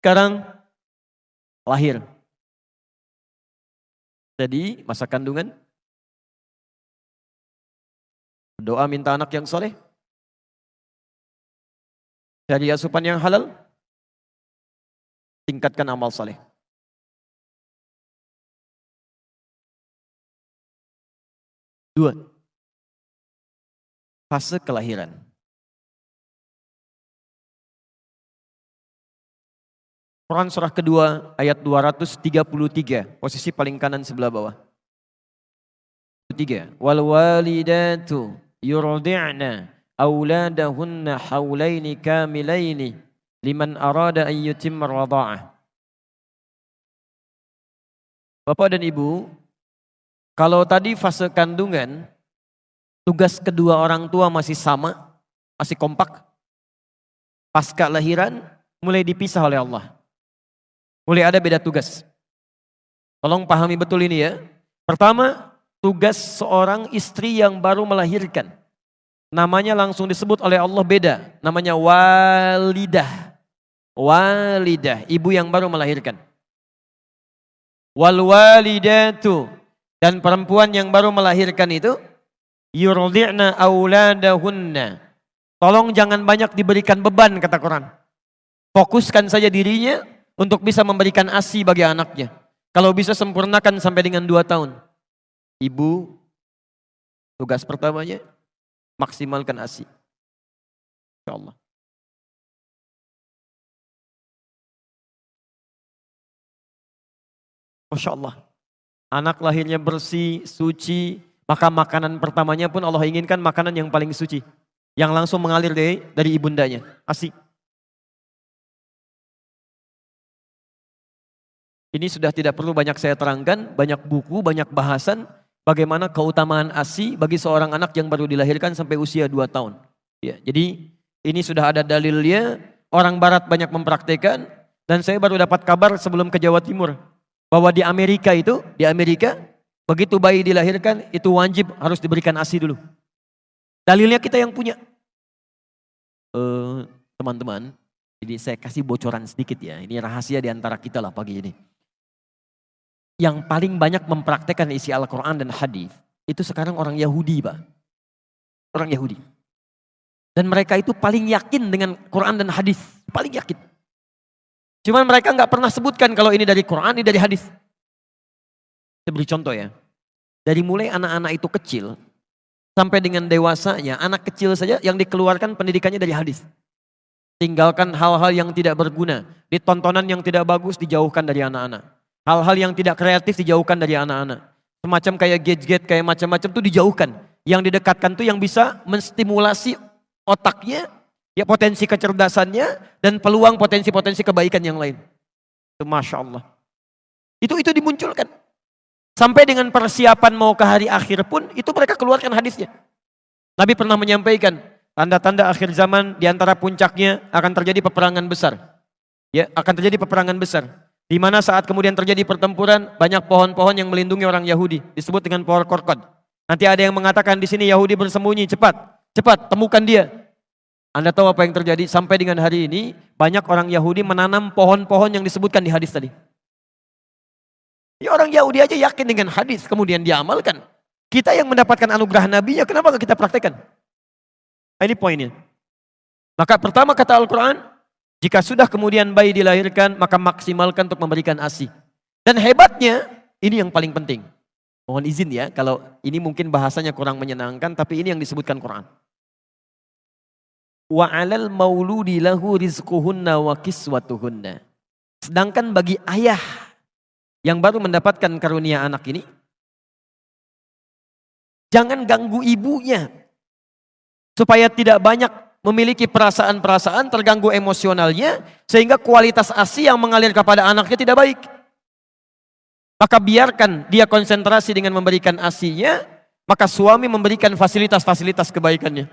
Sekarang lahir. Jadi masa kandungan, doa minta anak yang soleh, cari asupan yang halal, tingkatkan amal soleh. Dua, fase kelahiran. Quran surah kedua ayat 233, posisi paling kanan sebelah bawah. 3. Wal walidatu yurdi'na auladahunna haulaini kamilaini liman arada an yutimma radha'ah. Bapak dan Ibu, kalau tadi fase kandungan, tugas kedua orang tua masih sama, masih kompak. Pasca lahiran mulai dipisah oleh Allah. Mulai ada beda tugas. Tolong pahami betul ini ya. Pertama, tugas seorang istri yang baru melahirkan. Namanya langsung disebut oleh Allah beda. Namanya walidah. Walidah, ibu yang baru melahirkan. Wal walidatu, dan perempuan yang baru melahirkan itu yurdi'na auladahunna. Tolong jangan banyak diberikan beban, kata Quran. Fokuskan saja dirinya untuk bisa memberikan ASI bagi anaknya. Kalau bisa sempurnakan sampai dengan 2 tahun. Ibu, tugas pertamanya maksimalkan ASI. InsyaAllah. Masya Allah. Anak lahirnya bersih, suci, maka makanan pertamanya pun Allah inginkan makanan yang paling suci. Yang langsung mengalir dari ibundanya. ASI. Ini sudah tidak perlu banyak saya terangkan, banyak buku, banyak bahasan bagaimana keutamaan ASI bagi seorang anak yang baru dilahirkan sampai usia 2 tahun. Ya, jadi ini sudah ada dalilnya, orang barat banyak mempraktekkan, dan saya baru dapat kabar sebelum ke Jawa Timur bahwa di Amerika begitu bayi dilahirkan itu wajib harus diberikan ASI dulu. Dalilnya kita yang punya. Teman-teman, jadi saya kasih bocoran sedikit ya, ini rahasia di antara kita lah pagi ini. Yang paling banyak mempraktekkan isi Al-Quran dan hadis itu sekarang orang Yahudi, Pak. Orang Yahudi. Dan mereka itu paling yakin dengan Quran dan hadis, paling yakin. Cuman mereka nggak pernah sebutkan kalau ini dari Quran, ini dari hadis. Saya beri contoh ya. Dari mulai anak-anak itu kecil sampai dengan dewasanya, anak kecil saja yang dikeluarkan pendidikannya dari hadis. Tinggalkan hal-hal yang tidak berguna, ditontonan yang tidak bagus dijauhkan dari anak-anak. Hal-hal yang tidak kreatif dijauhkan dari anak-anak. Semacam kayak gadget, kayak macam-macam itu dijauhkan. Yang didekatkan tuh yang bisa menstimulasi otaknya, ya potensi kecerdasannya, dan peluang potensi-potensi kebaikan yang lain. Itu Masya Allah. Itu dimunculkan. Sampai dengan persiapan mau ke hari akhir pun, itu mereka keluarkan hadisnya. Nabi pernah menyampaikan, tanda-tanda akhir zaman diantara puncaknya akan terjadi peperangan besar. Ya, akan terjadi peperangan besar. Di mana saat kemudian terjadi pertempuran, banyak pohon-pohon yang melindungi orang Yahudi, disebut dengan pohon korkod. Nanti ada yang mengatakan di sini Yahudi bersembunyi, cepat temukan dia. Anda tahu apa yang terjadi? Sampai dengan hari ini banyak orang Yahudi menanam pohon-pohon yang disebutkan di hadis tadi. Ya, orang Yahudi aja yakin dengan hadis, kemudian dia amalkan. Kita yang mendapatkan anugerah Nabi-nya, kenapa gak kita praktekkan? Nah, ini poinnya. Maka pertama kata Al-Quran, jika sudah kemudian bayi dilahirkan, maka maksimalkan untuk memberikan ASI. Dan hebatnya, ini yang paling penting. Mohon izin ya, kalau ini mungkin bahasanya kurang menyenangkan, tapi ini yang disebutkan Quran. Wa 'alal mauludi lahu rizquhunna wa kiswatuhunna. Sedangkan bagi ayah yang baru mendapatkan karunia anak ini, jangan ganggu ibunya supaya tidak banyak memiliki perasaan-perasaan, terganggu emosionalnya, sehingga kualitas ASI yang mengalir kepada anaknya tidak baik. Maka biarkan dia konsentrasi dengan memberikan ASI-nya, maka suami memberikan fasilitas-fasilitas kebaikannya.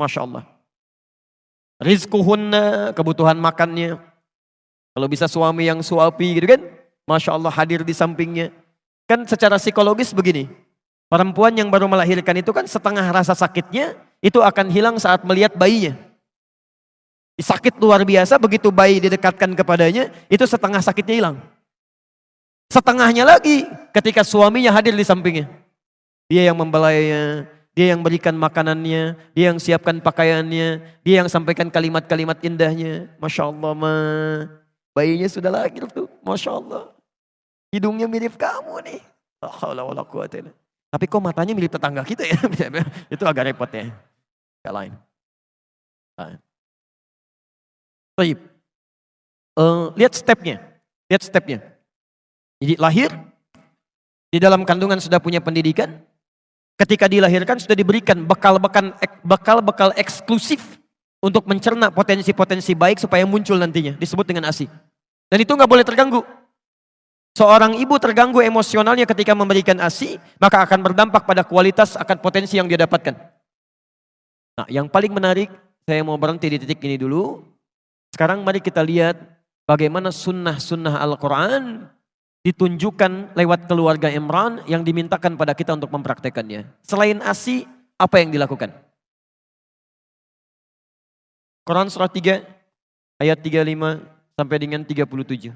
Masya Allah. Rizquhunna, kebutuhan makannya. Kalau bisa suami yang suapi gitu kan, Masya Allah hadir di sampingnya. Kan secara psikologis begini, perempuan yang baru melahirkan itu kan setengah rasa sakitnya, itu akan hilang saat melihat bayinya. Sakit luar biasa, begitu bayi didekatkan kepadanya, itu setengah sakitnya hilang. Setengahnya lagi ketika suaminya hadir di sampingnya. Dia yang membelainya, dia yang berikan makanannya, dia yang siapkan pakaiannya, dia yang sampaikan kalimat-kalimat indahnya. Masya Allah, bayinya sudah lahir tuh, Masya Allah. Hidungnya mirip kamu nih. Tapi kok matanya mirip tetangga kita ya? Itu agak repot ya. Gak lain. Baik. Lihat stepnya. Jadi lahir, di dalam kandungan sudah punya pendidikan, ketika dilahirkan sudah diberikan bekal eksklusif untuk mencerna potensi-potensi baik supaya muncul nantinya, disebut dengan ASI. Dan itu nggak boleh terganggu. Seorang ibu terganggu emosionalnya ketika memberikan ASI, maka akan berdampak pada kualitas akan potensi yang dia dapatkan. Nah, yang paling menarik, saya mau berhenti di titik ini dulu. Sekarang mari kita lihat bagaimana sunnah-sunnah Al-Quran ditunjukkan lewat keluarga Imran yang dimintakan pada kita untuk mempraktekannya. Selain ASI, apa yang dilakukan? Quran surah 3 ayat 35 sampai dengan 37.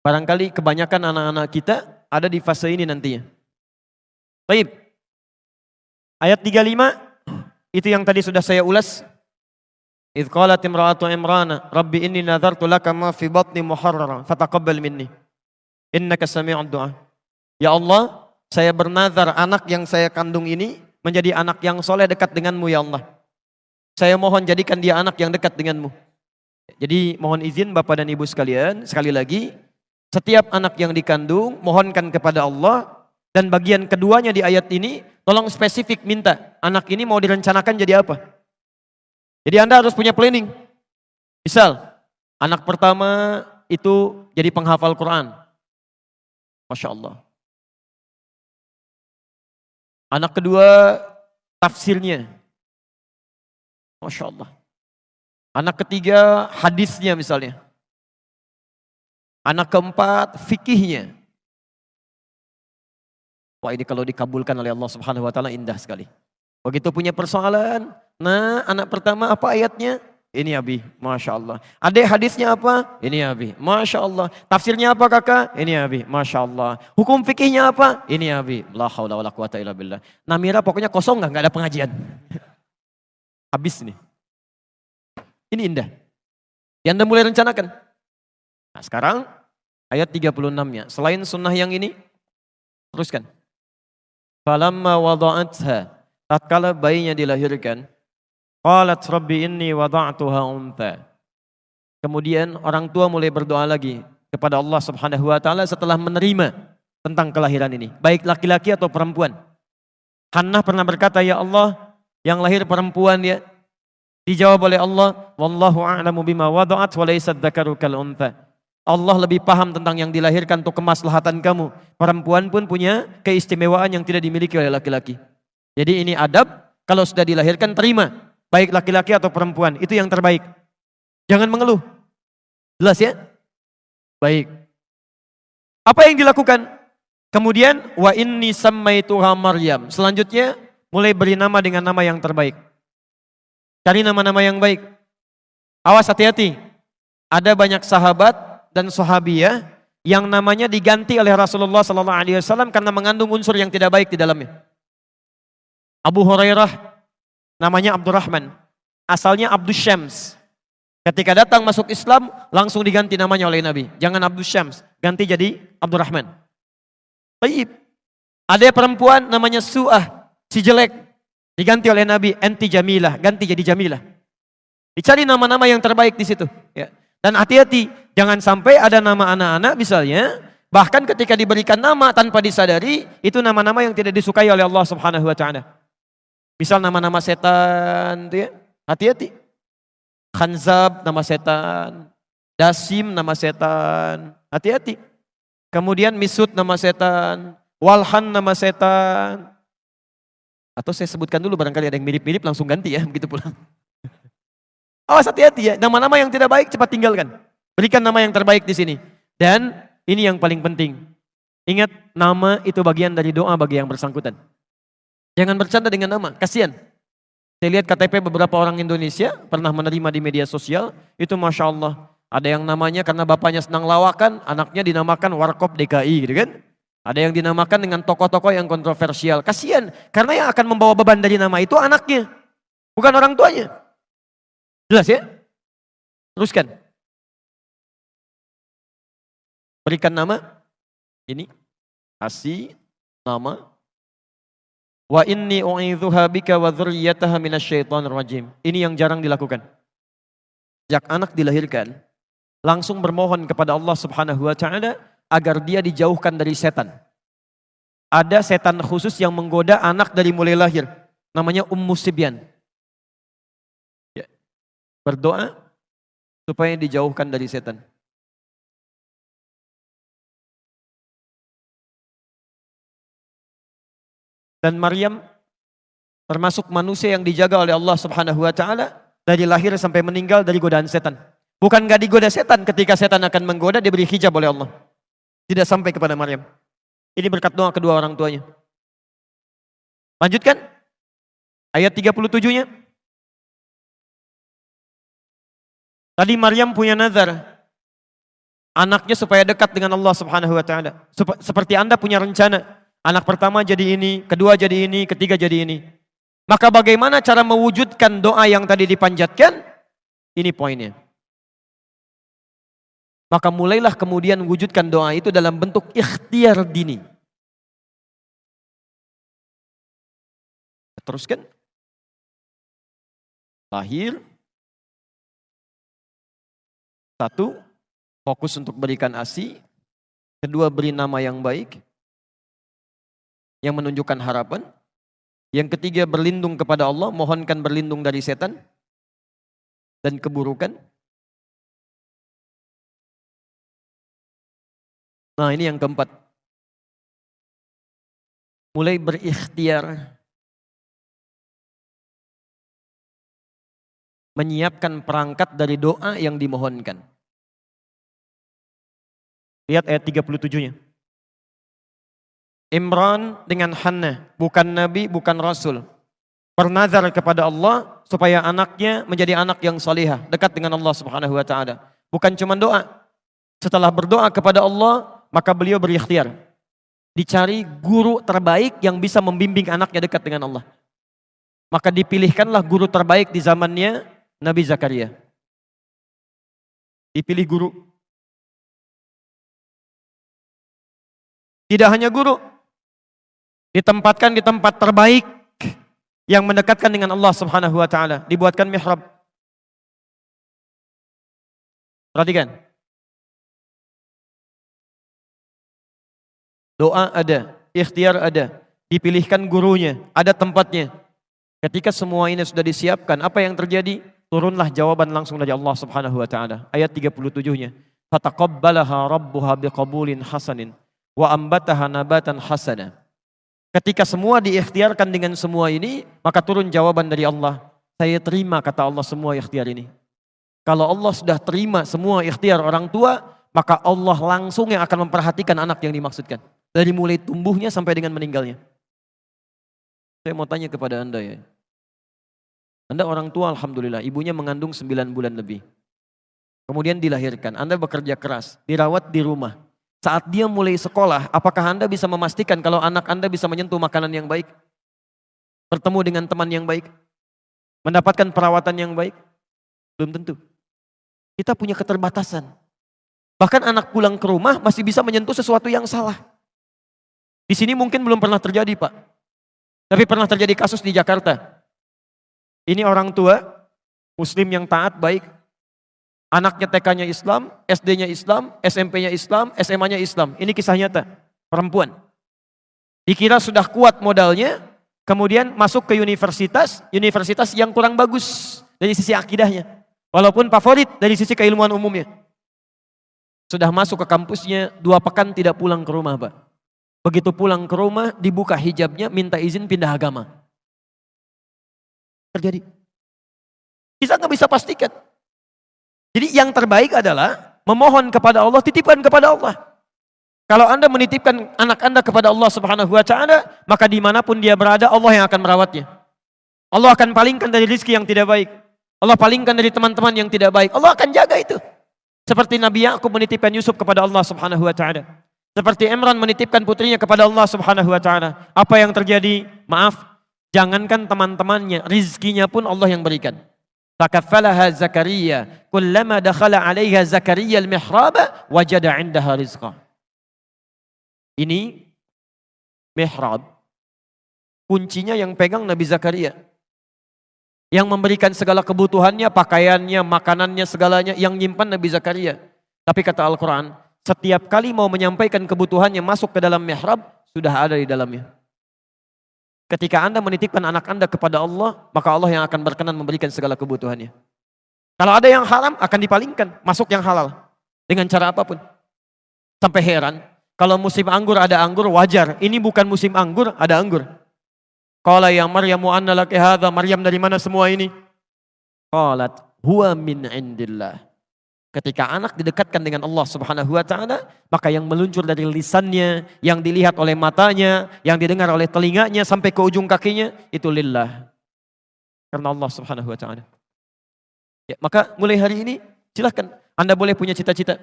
Barangkali kebanyakan anak-anak kita ada di fase ini nantinya. Baik. Ayat 35 itu yang tadi sudah saya ulas. Idh qalat imra'atu Imrana, Rabbi inni nadhartu laka ma fi batni muharrara, fataqabbal minni. Innaka sami'ud du'a. Ya Allah, saya bernazar anak yang saya kandung ini menjadi anak yang soleh dekat denganmu ya Allah. Saya mohon jadikan dia anak yang dekat denganmu. Jadi mohon izin Bapak dan Ibu sekalian, sekali lagi, setiap anak yang dikandung, mohonkan kepada Allah. Dan bagian keduanya di ayat ini, tolong spesifik minta, anak ini mau direncanakan jadi apa? Jadi Anda harus punya planning. Misal, anak pertama itu jadi penghafal Quran. Masya Allah. Anak kedua, tafsirnya. Masya Allah. Anak ketiga, hadisnya misalnya. Anak keempat, fikihnya. Wah, ini kalau dikabulkan oleh Allah Subhanahu wa taala indah sekali. Begitu punya persoalan, nah anak pertama apa ayatnya? Ini Abi, Masya Allah. Adik hadisnya apa? Ini Abi, Masya Allah. Tafsirnya apa kakak? Ini Abi, Masya Allah. Hukum fikihnya apa? Ini Abi. La haula wala quwata illa billah. Namira pokoknya kosong nggak ada pengajian. Habis nih. Ini indah. Yang Anda mulai rencanakan. Nah sekarang ayat 36-nya. Selain sunnah yang ini, teruskan. Falamma wada'atha, tatkala bayinya dilahirkan, qalat rabbi inni wada'tuha untha. Kemudian orang tua mulai berdoa lagi kepada Allah Subhanahu wa taala setelah menerima tentang kelahiran ini, baik laki-laki atau perempuan. Hannah pernah berkata, ya Allah, yang lahir perempuan ya. Dijawab oleh Allah, wallahu a'lamu bima wada'at wa laysa dzakaru kal untha. Allah lebih paham tentang yang dilahirkan untuk kemaslahatan kamu. Perempuan pun punya keistimewaan yang tidak dimiliki oleh laki-laki. Jadi ini adab, kalau sudah dilahirkan terima. Baik laki-laki atau perempuan, itu yang terbaik. Jangan mengeluh. Jelas ya? Baik. Apa yang dilakukan? Kemudian, wa inni sammaituha Maryam. Selanjutnya, mulai beri nama dengan nama yang terbaik. Cari nama-nama yang baik. Awas hati-hati. Ada banyak sahabat dan sahabiyah yang namanya diganti oleh Rasulullah SAW karena mengandung unsur yang tidak baik di dalamnya. Abu Hurairah namanya Abdurrahman, asalnya Abdus Syams. Ketika datang masuk Islam langsung diganti namanya oleh Nabi. Jangan Abdus Syams, ganti jadi Abdurrahman. Baik. Ada perempuan namanya Su'ah, si jelek, diganti oleh Nabi, enti Jamilah, ganti jadi Jamilah. Dicari nama-nama yang terbaik di situ. Ya. Dan hati-hati, jangan sampai ada nama anak-anak misalnya, bahkan ketika diberikan nama tanpa disadari, itu nama-nama yang tidak disukai oleh Allah Subhanahu wa taala. Misal nama-nama setan, ya. Hati-hati. Khanzab nama setan, Dasim nama setan, hati-hati. Kemudian Misut nama setan, Walhan nama setan. Atau saya sebutkan dulu barangkali ada yang mirip-mirip langsung ganti ya, begitu pulang. Awas hati-hati ya, nama-nama yang tidak baik cepat tinggalkan. Berikan nama yang terbaik di sini. Dan ini yang paling penting. Ingat, nama itu bagian dari doa bagi yang bersangkutan. Jangan bercanda dengan nama, kasihan. Saya lihat KTP beberapa orang Indonesia pernah menerima di media sosial, itu Masya Allah. Ada yang namanya karena bapaknya senang lawakan, anaknya dinamakan Warkop DKI gitu kan. Ada yang dinamakan dengan tokoh-tokoh yang kontroversial. Kasihan, karena yang akan membawa beban dari nama itu anaknya, bukan orang tuanya. Jelas ya? Teruskan. Berikan nama, ini, kasih nama. Wa inni u'idzuha bika wa dzurriyyataha minasyaitonir rajim. Ini yang jarang dilakukan. Sejak anak dilahirkan, langsung bermohon kepada Allah Subhanahu wa taala agar dia dijauhkan dari setan. Ada setan khusus yang menggoda anak dari mulai lahir, namanya Ummu Sibyan. Ya. Berdoa supaya dijauhkan dari setan. Dan Maryam termasuk manusia yang dijaga oleh Allah Subhanahu wa taala dari lahir sampai meninggal dari godaan setan. Bukan gak digoda setan, ketika setan akan menggoda diberi hijab oleh Allah. Tidak sampai kepada Maryam. Ini berkat doa kedua orang tuanya. Lanjutkan ayat 37-nya. Tadi Maryam punya nazar anaknya supaya dekat dengan Allah Subhanahu wa taala. Seperti Anda punya rencana, anak pertama jadi ini, kedua jadi ini, ketiga jadi ini. Maka bagaimana cara mewujudkan doa yang tadi dipanjatkan? Ini poinnya. Maka mulailah kemudian wujudkan doa itu dalam bentuk ikhtiar dini. Teruskan. Lahir. 1, fokus untuk berikan ASI. 2, beri nama yang baik, yang menunjukkan harapan. Yang ketiga, berlindung kepada Allah, mohonkan berlindung dari setan dan keburukan. Nah, ini yang keempat. Mulai berikhtiar menyiapkan perangkat dari doa yang dimohonkan. Lihat ayat 37-nya. Imran dengan Hannah, bukan nabi, bukan rasul, bernazar kepada Allah supaya anaknya menjadi anak yang salihah, dekat dengan Allah Subhanahu wa taala. Bukan cuma doa. Setelah berdoa kepada Allah, maka beliau berikhtiar. Dicari guru terbaik yang bisa membimbing anaknya dekat dengan Allah. Maka dipilihkanlah guru terbaik di zamannya Nabi Zakaria. Dipilih guru. Tidak hanya guru, ditempatkan di tempat terbaik yang mendekatkan dengan Allah Subhanahu wa taala, dibuatkan mihrab. Perhatikan. Doa ada, ikhtiar ada, dipilihkan gurunya, ada tempatnya. Ketika semua ini sudah disiapkan, apa yang terjadi? Turunlah jawaban langsung dari Allah Subhanahu wa taala. Ayat 37-nya. Fataqabbalaha rabbuha biqabulin hasanin wa ambataha nabatan hasana. Ketika semua diikhtiarkan dengan semua ini, maka turun jawaban dari Allah. Saya terima, kata Allah, semua ikhtiar ini. Kalau Allah sudah terima semua ikhtiar orang tua, maka Allah langsung yang akan memperhatikan anak yang dimaksudkan. Dari mulai tumbuhnya sampai dengan meninggalnya. Saya mau tanya kepada Anda ya. Anda orang tua, alhamdulillah, ibunya mengandung 9 bulan lebih. Kemudian dilahirkan, Anda bekerja keras, dirawat di rumah. Saat dia mulai sekolah, apakah Anda bisa memastikan kalau anak Anda bisa menyentuh makanan yang baik? Bertemu dengan teman yang baik? Mendapatkan perawatan yang baik? Belum tentu. Kita punya keterbatasan. Bahkan anak pulang ke rumah masih bisa menyentuh sesuatu yang salah. Di sini mungkin belum pernah terjadi, Pak. Tapi pernah terjadi kasus di Jakarta. Ini orang tua, muslim yang taat, baik. Anaknya TK-nya Islam, SD-nya Islam, SMP-nya Islam, SMA-nya Islam. Ini kisah nyata, perempuan. Dikira sudah kuat modalnya, kemudian masuk ke universitas yang kurang bagus dari sisi akidahnya. Walaupun favorit dari sisi keilmuan umumnya. Sudah masuk ke kampusnya, 2 pekan tidak pulang ke rumah, Pak. Begitu pulang ke rumah, dibuka hijabnya, minta izin pindah agama. Terjadi. Kita nggak bisa pastikan. Jadi yang terbaik adalah memohon kepada Allah, titipkan kepada Allah. Kalau Anda menitipkan anak Anda kepada Allah Subhanahu wa Ta'ala, maka dimanapun dia berada, Allah yang akan merawatnya. Allah akan palingkan dari rizki yang tidak baik. Allah palingkan dari teman-teman yang tidak baik. Allah akan jaga itu. Seperti Nabi Ya'qub menitipkan Yusuf kepada Allah Subhanahu wa Ta'ala. Seperti Imran menitipkan putrinya kepada Allah Subhanahu wa Ta'ala. Apa yang terjadi? Maaf, jangankan teman-temannya, rizkinya pun Allah yang berikan. Fakaffalaha Zakaria, kullama dakhala 'alaiha Zakaria al-mihraba wajada 'indaha rizqa. Ini mihrab, kuncinya yang pegang Nabi Zakaria. Yang memberikan segala kebutuhannya, pakaiannya, makanannya, segalanya, yang nyimpan Nabi Zakaria. Tapi kata Al-Quran, setiap kali mau menyampaikan kebutuhannya masuk ke dalam mihrab, sudah ada di dalamnya. Ketika Anda menitipkan anak Anda kepada Allah, maka Allah yang akan berkenan memberikan segala kebutuhannya. Kalau ada yang haram, akan dipalingkan, masuk yang halal. Dengan cara apapun. Sampai heran, kalau musim anggur ada anggur, wajar. Ini bukan musim anggur, ada anggur. Qala ya Maryamu anna laki hadza, Maryam dari mana semua ini? Qalat huwa min indillah. Ketika anak didekatkan dengan Allah Subhanahu wa Ta'ala, maka yang meluncur dari lisannya, yang dilihat oleh matanya, yang didengar oleh telinganya sampai ke ujung kakinya, itu lillah. Karena Allah Subhanahu wa Ta'ala. Ya, maka mulai hari ini silahkan Anda boleh punya cita-cita.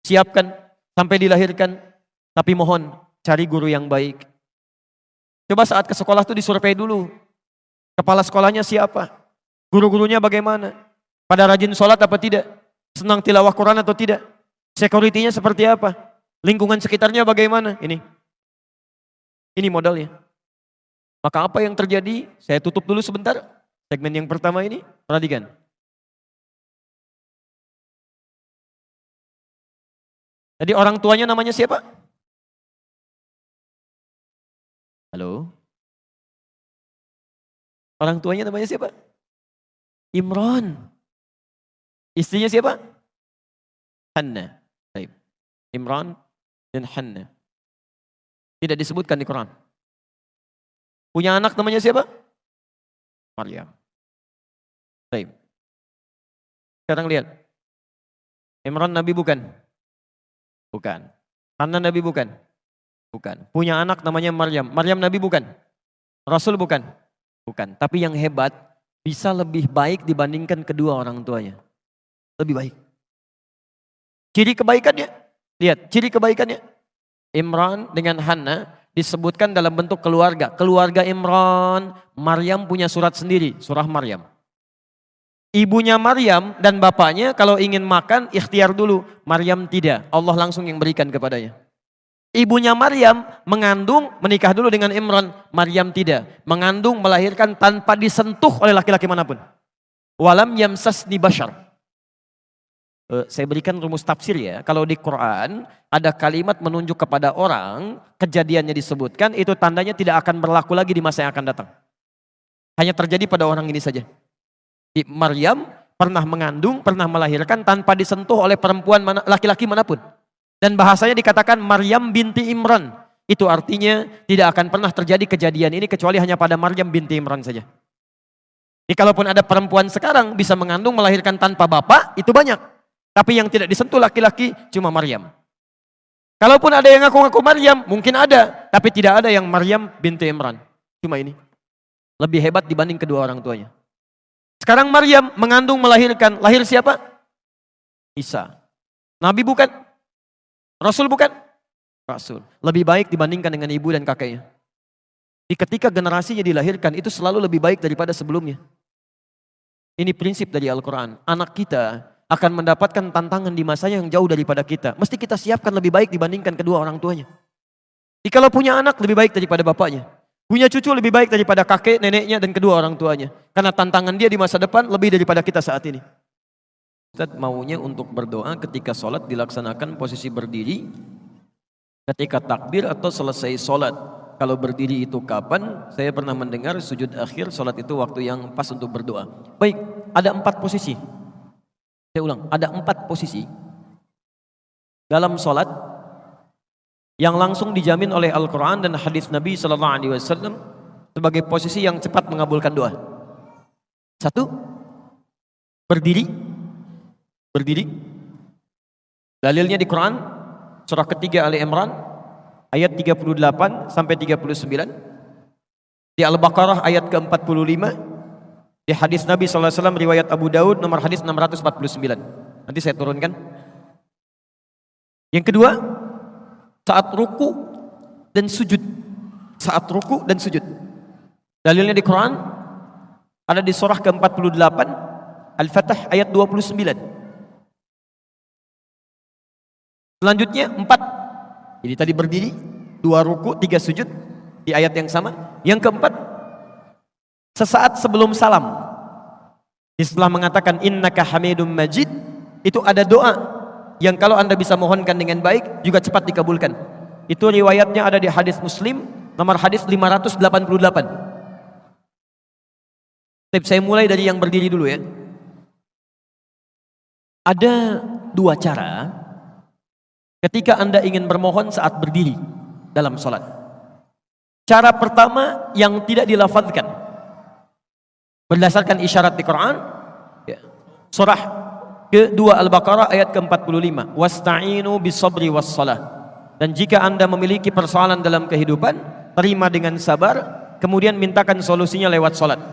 Siapkan sampai dilahirkan, tapi mohon cari guru yang baik. Coba saat ke sekolah itu disurvei dulu. Kepala sekolahnya siapa? Guru-gurunya bagaimana? Pada rajin sholat apa tidak? Senang tilawah Quran atau tidak? Security-nya seperti apa? Lingkungan sekitarnya bagaimana? Ini modalnya. Maka apa yang terjadi? Saya tutup dulu sebentar. Segmen yang pertama ini, perhatikan. Jadi orang tuanya namanya siapa? Halo? Orang tuanya namanya siapa? Imran. Istrinya siapa? Hanna. Baik. Imran dan Hanna. Tidak disebutkan di Quran. Punya anak namanya siapa? Maryam. Baik. Sekarang lihat. Imran Nabi bukan? Bukan. Hanna Nabi bukan? Bukan. Punya anak namanya Maryam. Maryam Nabi bukan? Rasul bukan? Bukan. Tapi yang hebat, bisa lebih baik dibandingkan kedua orang tuanya. Lebih baik. Ciri kebaikannya, lihat ciri kebaikannya. Imran dengan Hanna disebutkan dalam bentuk keluarga. Keluarga Imran, Maryam punya surat sendiri, surah Maryam. Ibunya Maryam dan bapaknya kalau ingin makan ikhtiar dulu. Maryam tidak, Allah langsung yang berikan kepadanya. Ibunya Maryam mengandung, menikah dulu dengan Imran. Maryam tidak, mengandung, melahirkan tanpa disentuh oleh laki-laki manapun. Walam yamsasni bashar. Saya berikan rumus tafsir ya. Kalau di Quran ada kalimat menunjuk kepada orang, kejadiannya disebutkan, itu tandanya tidak akan berlaku lagi di masa yang akan datang. Hanya terjadi pada orang ini saja. Maryam pernah mengandung, pernah melahirkan tanpa disentuh oleh perempuan laki-laki manapun. Dan bahasanya dikatakan Maryam binti Imran. Itu artinya tidak akan pernah terjadi kejadian ini kecuali hanya pada Maryam binti Imran saja. Jadi kalaupun ada perempuan sekarang bisa mengandung, melahirkan tanpa bapak, itu banyak. Tapi yang tidak disentuh laki-laki cuma Maryam. Kalaupun ada yang ngaku-ngaku Maryam, mungkin ada. Tapi tidak ada yang Maryam binti Imran. Cuma ini. Lebih hebat dibanding kedua orang tuanya. Sekarang Maryam mengandung, melahirkan. Lahir siapa? Isa. Nabi bukan? Rasul bukan? Rasul. Lebih baik dibandingkan dengan ibu dan kakeknya. Di ketika generasinya dilahirkan, itu selalu lebih baik daripada sebelumnya. Ini prinsip dari Al-Quran. Anak kita akan mendapatkan tantangan di masanya yang jauh daripada kita. Mesti kita siapkan lebih baik dibandingkan kedua orang tuanya. Jika punya anak lebih baik daripada bapaknya. Punya cucu lebih baik daripada kakek, neneknya, dan kedua orang tuanya. Karena tantangan dia di masa depan lebih daripada kita saat ini. Ustaz maunya untuk berdoa ketika sholat dilaksanakan posisi berdiri, ketika takbir atau selesai sholat. Kalau berdiri itu kapan? Saya pernah mendengar sujud akhir sholat itu waktu yang pas untuk berdoa. Baik, ada 4 posisi. Saya ulang, ada 4 posisi dalam sholat yang langsung dijamin oleh Al-Quran dan hadis Nabi SAW sebagai posisi yang cepat mengabulkan doa. 1, berdiri. Dalilnya di Quran, surah ketiga Ali Imran, ayat 38 sampai 39. Di Al-Baqarah ayat ke-45. Di hadis Nabi SAW riwayat Abu Daud nomor hadis 649. Nanti saya turunkan. Yang kedua, saat ruku dan sujud. Saat ruku dan sujud. Dalilnya di Quran ada di surah ke-48 Al-Fatah ayat 29. Selanjutnya 4. Jadi tadi berdiri, 2 ruku, 3 sujud di ayat yang sama. Yang keempat, sesaat sebelum salam. Setelah mengatakan innaka hamidum majid, itu ada doa yang kalau Anda bisa mohonkan dengan baik juga cepat dikabulkan. Itu riwayatnya ada di hadis Muslim nomor hadis 588. Saya mulai dari yang berdiri dulu ya. Ada 2 cara ketika Anda ingin bermohon saat berdiri dalam sholat. Cara pertama yang tidak dilafazkan berdasarkan isyarat di Quran, surah kedua Al-Baqarah ayat ke-45, wasta'inu bisabri wassalah. Dan jika Anda memiliki persoalan dalam kehidupan, terima dengan sabar, kemudian mintakan solusinya lewat sholat.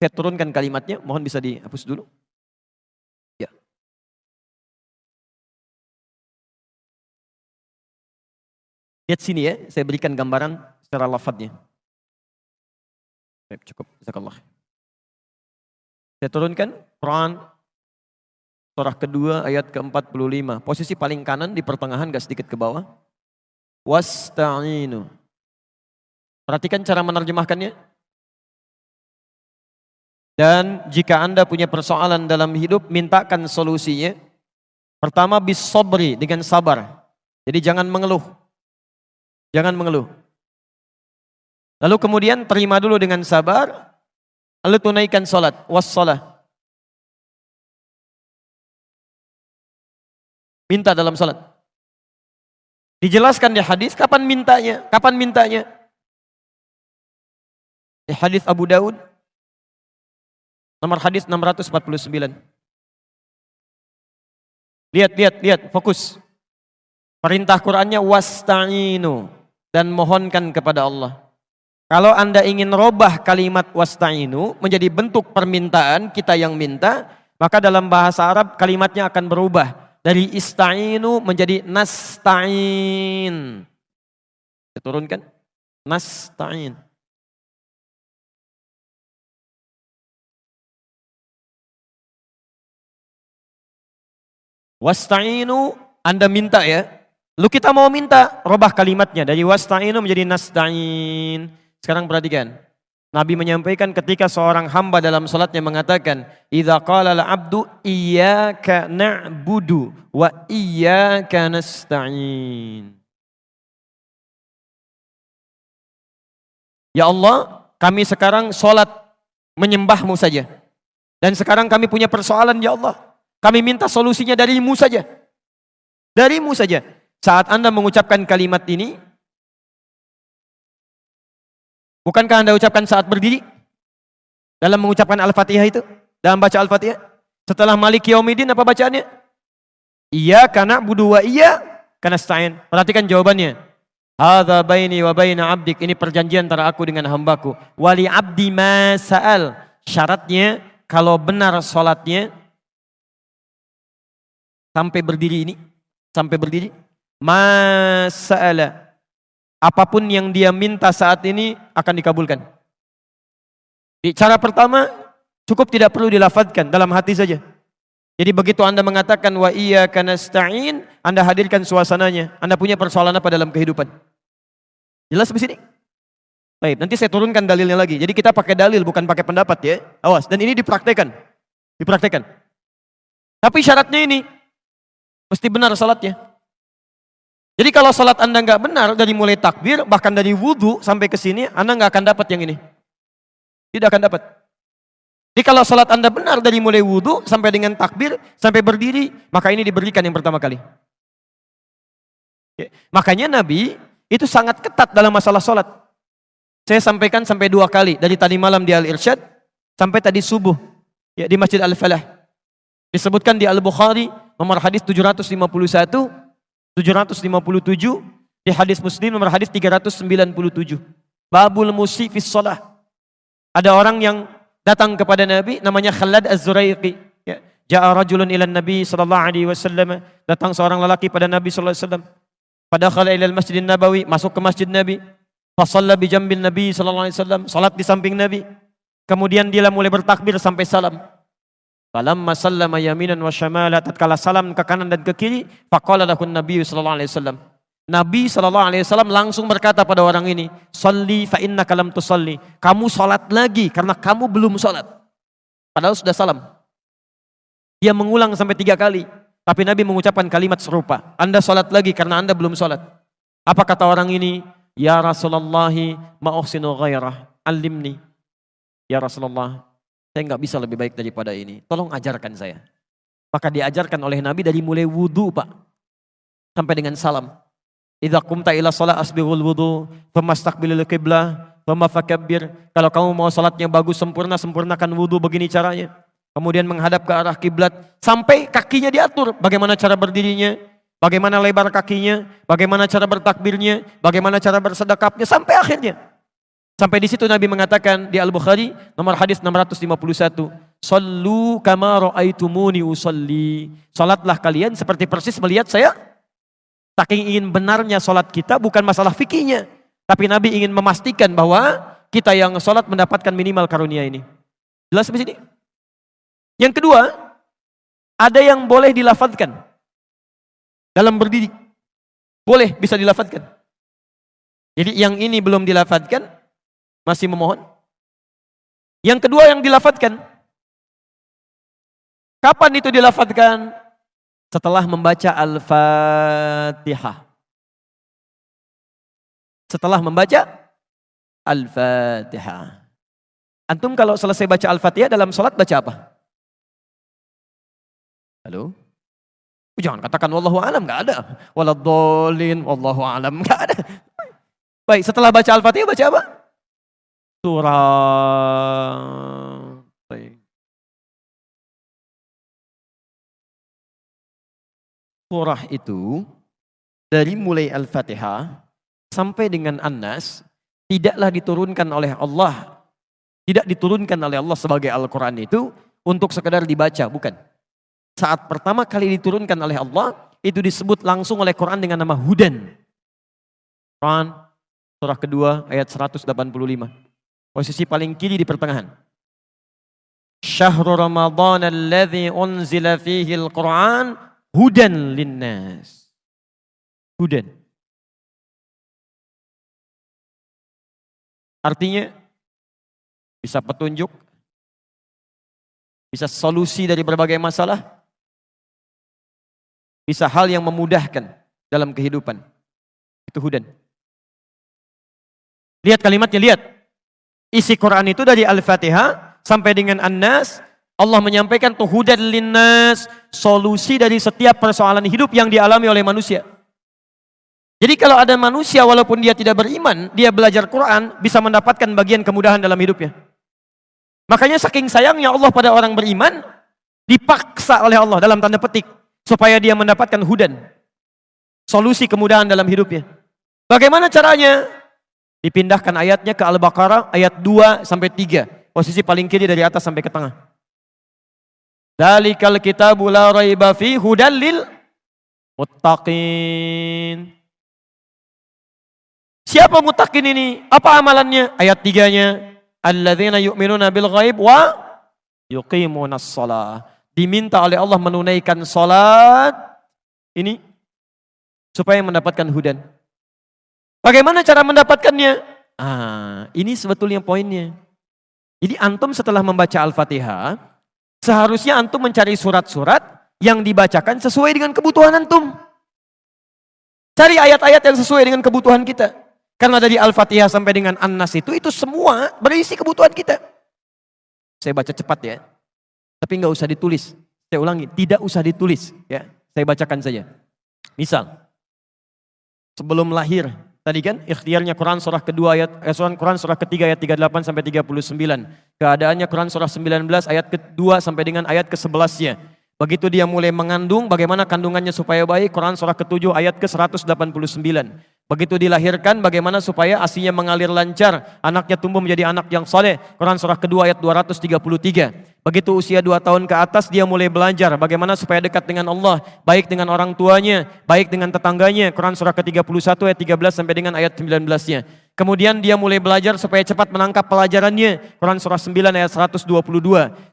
Saya turunkan kalimatnya, mohon bisa dihapus dulu. Ya. Lihat sini ya, saya berikan gambaran secara lafadznya. Baik, cukup, jazakallah. Saya turunkan Quran surah kedua ayat ke-45. Posisi paling kanan di pertengahan, gak sedikit ke bawah. Wasta'inu. Perhatikan cara menerjemahkannya. Dan jika Anda punya persoalan dalam hidup, mintakan solusinya. Pertama, bis sabri, dengan sabar. Jadi jangan mengeluh. Jangan mengeluh. Lalu kemudian terima dulu dengan sabar. Lalu tunaikan salat. Wassalah. Minta dalam salat. Dijelaskan di hadis kapan mintanya. Kapan mintanya? Di hadis Abu Daud. Nomor hadis 649. Lihat, fokus. Perintah Qur'annya wasta'inu, dan mohonkan kepada Allah. Kalau Anda ingin robah kalimat wasta'inu menjadi bentuk permintaan, kita yang minta, maka dalam bahasa Arab kalimatnya akan berubah dari ista'inu menjadi nasta'in. Saya turunkan. Nasta'in. Wasta'inu, Anda minta ya. Lalu kita mau minta, robah kalimatnya dari wasta'inu menjadi nasta'in. Sekarang perhatikan. Nabi menyampaikan ketika seorang hamba dalam salatnya mengatakan, "Idza qala al-'abdu iyyaka na'budu wa iyyaka nasta'in." Ya Allah, kami sekarang salat menyembah-Mu saja. Dan sekarang kami punya persoalan ya Allah. Kami minta solusinya dari-Mu saja. Dari-Mu saja. Saat Anda mengucapkan kalimat ini, bukankah Anda ucapkan saat berdiri? Dalam mengucapkan Al-Fatihah itu? Dalam baca Al-Fatihah? Setelah Maliki Yaumiddin apa bacaannya? Iyyaka na'budu wa iyyaka nasta'in. Perhatikan jawabannya. Hadza baini wa baina 'abdik. Ini perjanjian antara aku dengan hambaku. Wali 'abdi ma sa'al. Syaratnya kalau benar salatnya sampai berdiri ini, sampai berdiri, masa'ala, apapun yang dia minta saat ini akan dikabulkan. Di cara pertama cukup tidak perlu dilafadzkan, dalam hati saja. Jadi begitu Anda mengatakan wa iyyaka nasta'in, Anda hadirkan suasananya. Anda punya persoalan apa dalam kehidupan? Jelas di sini? Baik, nanti saya turunkan dalilnya lagi. Jadi kita pakai dalil bukan pakai pendapat ya. Awas, dan ini dipraktekkan. Dipraktekkan. Tapi syaratnya ini mesti benar salatnya. Jadi kalau salat Anda nggak benar dari mulai takbir, bahkan dari wudhu sampai ke sini, Anda nggak akan dapat yang ini. Tidak akan dapat. Jadi kalau salat Anda benar dari mulai wudhu sampai dengan takbir, sampai berdiri, maka ini diberikan yang pertama kali. Ya. Makanya Nabi itu sangat ketat dalam masalah salat. Saya sampaikan sampai 2 kali, dari tadi malam di Al-Irsyad, sampai tadi subuh ya, di Masjid Al-Falah. Disebutkan di Al-Bukhari, nomor hadis 751, 757 di hadis Muslim nomor hadis 397. Babul musi fis shalah. Ada orang yang datang kepada Nabi namanya Khalad Az-Zuraiqi. Ya. Ja'a rajulun ila Nabi sallallahu alaihi wasallam. Datang seorang lelaki pada Nabi sallallahu alaihi wasallam. Padakhala ila al-Masjidin Nabawi, masuk ke Masjid Nabi. Fa shalla bi jambin Nabi sallallahu alaihi wasallam, salat di samping Nabi. Kemudian dia mulai bertakbir sampai salam. Falamma sallama yaminan wa shamala, tatkala salam ke kanan dan ke kiri, faqala lahu Nabi sallallahu alaihi wasallam. Nabi sallallahu alaihi wasallam langsung berkata pada orang ini, "Shalli fa innaka lam tusalli." Kamu salat lagi karena kamu belum salat. Padahal sudah salam. Dia mengulang sampai 3 kali, tapi Nabi mengucapkan kalimat serupa. Anda salat lagi karena Anda belum salat. Apa kata orang ini? Ya Rasulullah, ma uhsinu ghairah, alimni. Ya Rasulullah, saya enggak bisa lebih baik daripada ini. Tolong ajarkan saya. Maka diajarkan oleh Nabi dari mulai wudu, Pak, sampai dengan salam. Idza qumta ila shalah asbighul wudu, famastaqbilil qiblah, fama fakabbir. Kalau kamu mau salatnya bagus sempurna, sempurnakan wudu begini caranya. Kemudian menghadap ke arah kiblat sampai kakinya diatur, bagaimana cara berdirinya, bagaimana lebar kakinya, bagaimana cara bertakbirnya, bagaimana cara bersedekapnya sampai akhirnya. Sampai di situ Nabi mengatakan di Al-Bukhari nomor hadis 651, "Shallu kama ra'aitumuni usolli." Salatlah kalian seperti persis melihat saya. Saking ingin benarnya salat kita bukan masalah fikihnya, tapi Nabi ingin memastikan bahwa kita yang salat mendapatkan minimal karunia ini. Jelas di sini? Yang kedua, ada yang boleh dilafadzkan dalam berdiri. Boleh, bisa dilafadzkan. Jadi yang ini belum dilafadzkan, masih memohon. Yang kedua yang dilafadzkan. Kapan itu dilafadzkan? Setelah membaca Al-Fatihah. Setelah membaca Al-Fatihah. Antum kalau selesai baca Al-Fatihah dalam sholat baca apa? Halo? Jangan katakan wallahu a'lam, enggak ada. Waladhdallin, wallahu a'lam, enggak ada. Baik, setelah baca Al-Fatihah baca apa? Surah. Baik. Surah itu dari mulai Al-Fatihah sampai dengan An-Nas tidaklah diturunkan oleh Allah. Tidak diturunkan oleh Allah sebagai Al-Quran itu untuk sekedar dibaca, bukan. Saat pertama kali diturunkan oleh Allah, itu disebut langsung oleh Quran dengan nama Hudan. Quran, surah kedua ayat 185. Posisi paling kiri di pertengahan. Syahrul Ramadan alladzi unzila fihi al-Quran Hudan linnas. Hudan. Artinya bisa petunjuk, bisa solusi dari berbagai masalah, bisa hal yang memudahkan dalam kehidupan. Itu Hudan. Lihat kalimatnya, lihat. Isi Quran itu dari Al-Fatihah sampai dengan An-Nas. Allah menyampaikan tuh hudan linnas, solusi dari setiap persoalan hidup yang dialami oleh manusia. Jadi kalau ada manusia walaupun dia tidak beriman, dia belajar Quran bisa mendapatkan bagian kemudahan dalam hidupnya. Makanya saking sayangnya Allah pada orang beriman, dipaksa oleh Allah dalam tanda petik supaya dia mendapatkan hudan, solusi kemudahan dalam hidupnya. Bagaimana caranya? Dipindahkan ayatnya ke Al-Baqarah ayat 2 sampai 3, posisi paling kiri dari atas sampai ke tengah. Dzalikal kitabu la raiba fi hudal lil muttaqin. Siapa muttaqin ini? Apa amalannya? Ayat 3-nya, alladzina yu'minuna bil ghaib wa yuqimunas shalah. Diminta oleh Allah menunaikan salat ini supaya mendapatkan hudan. Bagaimana cara mendapatkannya? Ini sebetulnya poinnya. Jadi antum setelah membaca Al-Fatihah, seharusnya antum mencari surat-surat yang dibacakan sesuai dengan kebutuhan antum. Cari ayat-ayat yang sesuai dengan kebutuhan kita. Karena dari Al-Fatihah sampai dengan An-Nas itu semua berisi kebutuhan kita. Saya baca cepat ya. Tapi nggak usah ditulis. Saya ulangi, tidak usah ditulis. Ya, saya bacakan saja. Misal, sebelum lahir, tadi kan ikhtiarnya Quran surah kedua Quran surah ketiga ayat 38 sampai 39. Keadaannya Quran surah 19 ayat kedua sampai dengan ayat ke-11-nya. Begitu dia mulai mengandung, bagaimana kandungannya supaya baik? Quran surah ke-7 ayat ke-189. Begitu dilahirkan, bagaimana supaya ASInya mengalir lancar, anaknya tumbuh menjadi anak yang soleh. Quran surah kedua ayat 233. Begitu usia 2 tahun ke atas, dia mulai belajar bagaimana supaya dekat dengan Allah, baik dengan orang tuanya, baik dengan tetangganya. Quran surah ke-31 ayat 13 sampai dengan ayat 19-nya. Kemudian dia mulai belajar supaya cepat menangkap pelajarannya. Quran surah 9 ayat 122.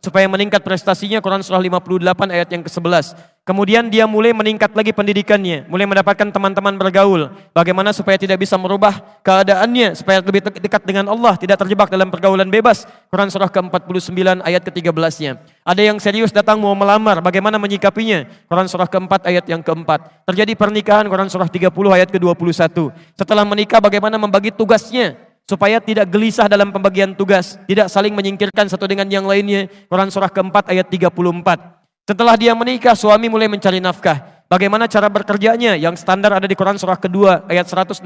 Supaya meningkat prestasinya. Quran surah 58 ayat yang ke-11. Kemudian dia mulai meningkat lagi pendidikannya. Mulai mendapatkan teman-teman bergaul. Bagaimana supaya tidak bisa merubah keadaannya. Supaya lebih dekat dengan Allah. Tidak terjebak dalam pergaulan bebas. Quran surah ke-49 ayat ke-13-nya. Ada yang serius datang mau melamar. Bagaimana menyikapinya. Quran surah ke-4 ayat yang ke-4. Terjadi pernikahan. Quran surah 30 ayat ke-21. Setelah menikah bagaimana membagi tugasnya supaya tidak gelisah dalam pembagian tugas, tidak saling menyingkirkan satu dengan yang lainnya. Quran surah ke-4 ayat 34. Setelah dia menikah, suami mulai mencari nafkah. Bagaimana cara bekerjanya? Yang standar ada di Quran surah kedua ayat 168.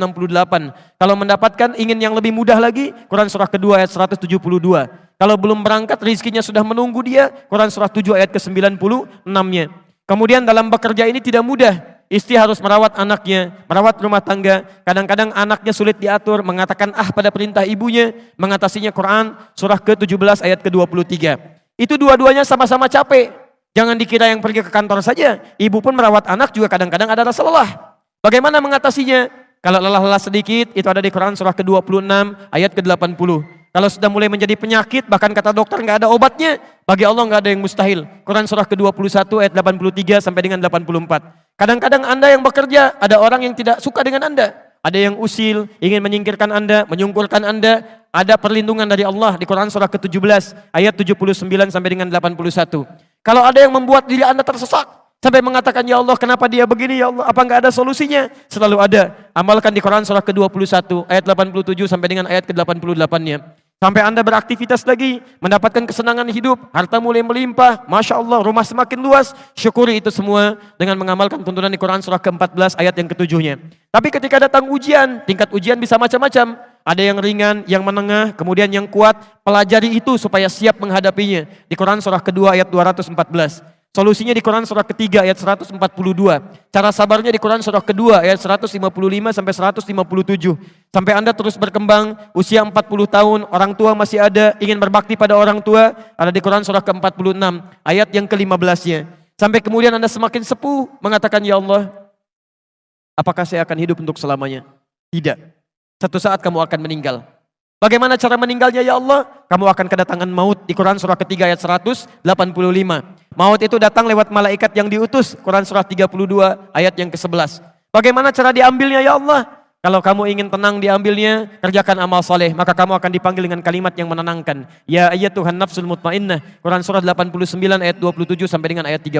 Kalau mendapatkan ingin yang lebih mudah lagi, Quran surah kedua ayat 172. Kalau belum berangkat, rizkinya sudah menunggu dia, Quran surah 7 ayat ke-96-nya. Kemudian dalam bekerja ini tidak mudah. Istri harus merawat anaknya, merawat rumah tangga. Kadang-kadang anaknya sulit diatur, mengatakan pada perintah ibunya, mengatasinya. Quran surah ke-17 ayat ke-23. Itu dua-duanya sama-sama capek. Jangan dikira yang pergi ke kantor saja. Ibu pun merawat anak juga kadang-kadang ada rasa lelah. Bagaimana mengatasinya? Kalau lelah-lelah sedikit, itu ada di Quran surah ke-26 ayat ke-80. Kalau sudah mulai menjadi penyakit, bahkan kata dokter nggak ada obatnya, bagi Allah nggak ada yang mustahil. Quran surah ke-21 ayat 83 sampai dengan 84. Kadang-kadang Anda yang bekerja, ada orang yang tidak suka dengan Anda. Ada yang usil, ingin menyingkirkan Anda, menyungkurkan Anda. Ada perlindungan dari Allah di Quran surah ke-17 ayat 79 sampai dengan 81. Kalau ada yang membuat diri Anda tersesat, sampai mengatakan, ya Allah kenapa dia begini ya Allah, apa enggak ada solusinya? Selalu ada. Amalkan di Quran surah ke-21 ayat 87 sampai dengan ayat ke-88-nya. Sampai Anda beraktivitas lagi, mendapatkan kesenangan hidup, harta mulai melimpah, Masya Allah, rumah semakin luas, syukuri itu semua dengan mengamalkan tuntunan di Quran surah ke-14 ayat yang ke-7-nya. Tapi ketika datang ujian, tingkat ujian bisa macam-macam. Ada yang ringan, yang menengah, kemudian yang kuat. Pelajari itu supaya siap menghadapinya. Di Quran surah kedua ayat 214. Solusinya di Quran surah ketiga ayat 142. Cara sabarnya di Quran surah kedua ayat 155 sampai 157. Sampai Anda terus berkembang, usia 40 tahun, orang tua masih ada, ingin berbakti pada orang tua, ada di Quran surah ke-46 ayat yang ke-15-nya. Sampai kemudian Anda semakin sepuh, mengatakan, ya Allah, apakah saya akan hidup untuk selamanya? Tidak. Satu saat kamu akan meninggal. Bagaimana cara meninggalnya ya Allah? Kamu akan kedatangan maut di Quran surah ketiga ayat 185. Maut itu datang lewat malaikat yang diutus. Quran surah 32 ayat yang ke-11. Bagaimana cara diambilnya ya Allah? Kalau kamu ingin tenang diambilnya, kerjakan amal soleh, maka kamu akan dipanggil dengan kalimat yang menenangkan. Ya ayyatuhan nafsul mutmainnah. Quran surah 89 ayat 27 sampai dengan ayat 30.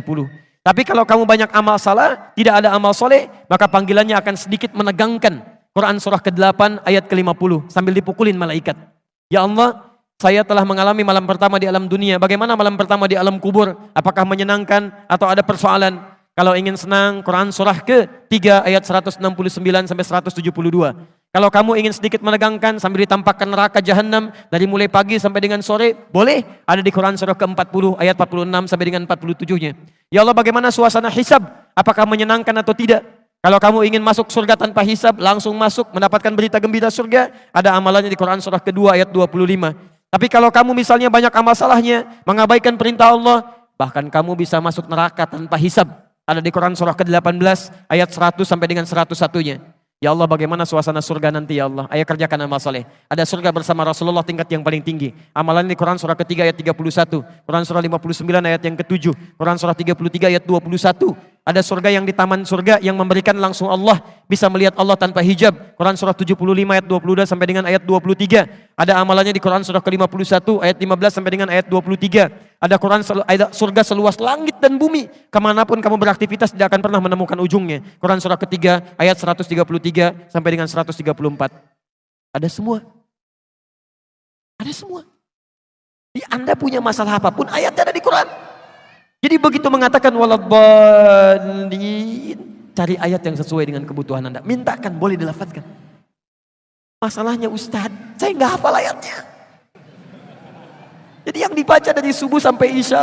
Tapi kalau kamu banyak amal salah, tidak ada amal soleh, maka panggilannya akan sedikit menegangkan. Quran surah ke-8 ayat ke-50 sambil dipukulin malaikat. Ya Allah, saya telah mengalami malam pertama di alam dunia. Bagaimana malam pertama di alam kubur? Apakah menyenangkan atau ada persoalan? Kalau ingin senang, Quran surah ke-3 ayat 169 sampai 172. Kalau kamu ingin sedikit menegangkan sambil ditampakkan neraka jahanam dari mulai pagi sampai dengan sore, boleh. Ada di Quran surah ke-40 ayat 46 sampai dengan 47-nya. Ya Allah, bagaimana suasana hisab? Apakah menyenangkan atau tidak? Kalau kamu ingin masuk surga tanpa hisab, langsung masuk, mendapatkan berita gembira surga, ada amalannya di Quran surah kedua ayat 25. Tapi kalau kamu misalnya banyak amal salahnya, mengabaikan perintah Allah, bahkan kamu bisa masuk neraka tanpa hisab. Ada di Quran surah ke-18 ayat 100 sampai dengan 101-nya. Ya Allah, bagaimana suasana surga nanti ya Allah? Ayo kerjakan amal soleh. Ada surga bersama Rasulullah tingkat yang paling tinggi. Amalan di Quran surah ketiga ayat 31. Quran surah 59 ayat yang ke-7. Quran surah 33 ayat 21. Ada surga yang di taman surga yang memberikan langsung Allah. Bisa melihat Allah tanpa hijab. Quran surah 75 ayat 22 sampai dengan ayat 23. Ada amalannya di Quran surah ke-51 ayat 15 sampai dengan ayat 23. Ada surga seluas langit dan bumi. Kemanapun kamu beraktivitas tidak akan pernah menemukan ujungnya. Quran surah ketiga ayat 133 sampai dengan 134. Ada semua. Ada semua. Di Anda punya masalah apapun, ayatnya ada di Quran. Jadi begitu mengatakan waladhdallin, cari ayat yang sesuai dengan kebutuhan Anda. Mintakan, boleh dilafadzkan. Masalahnya Ustaz, saya nggak hafal ayatnya. Jadi yang dibaca dari subuh sampai isya,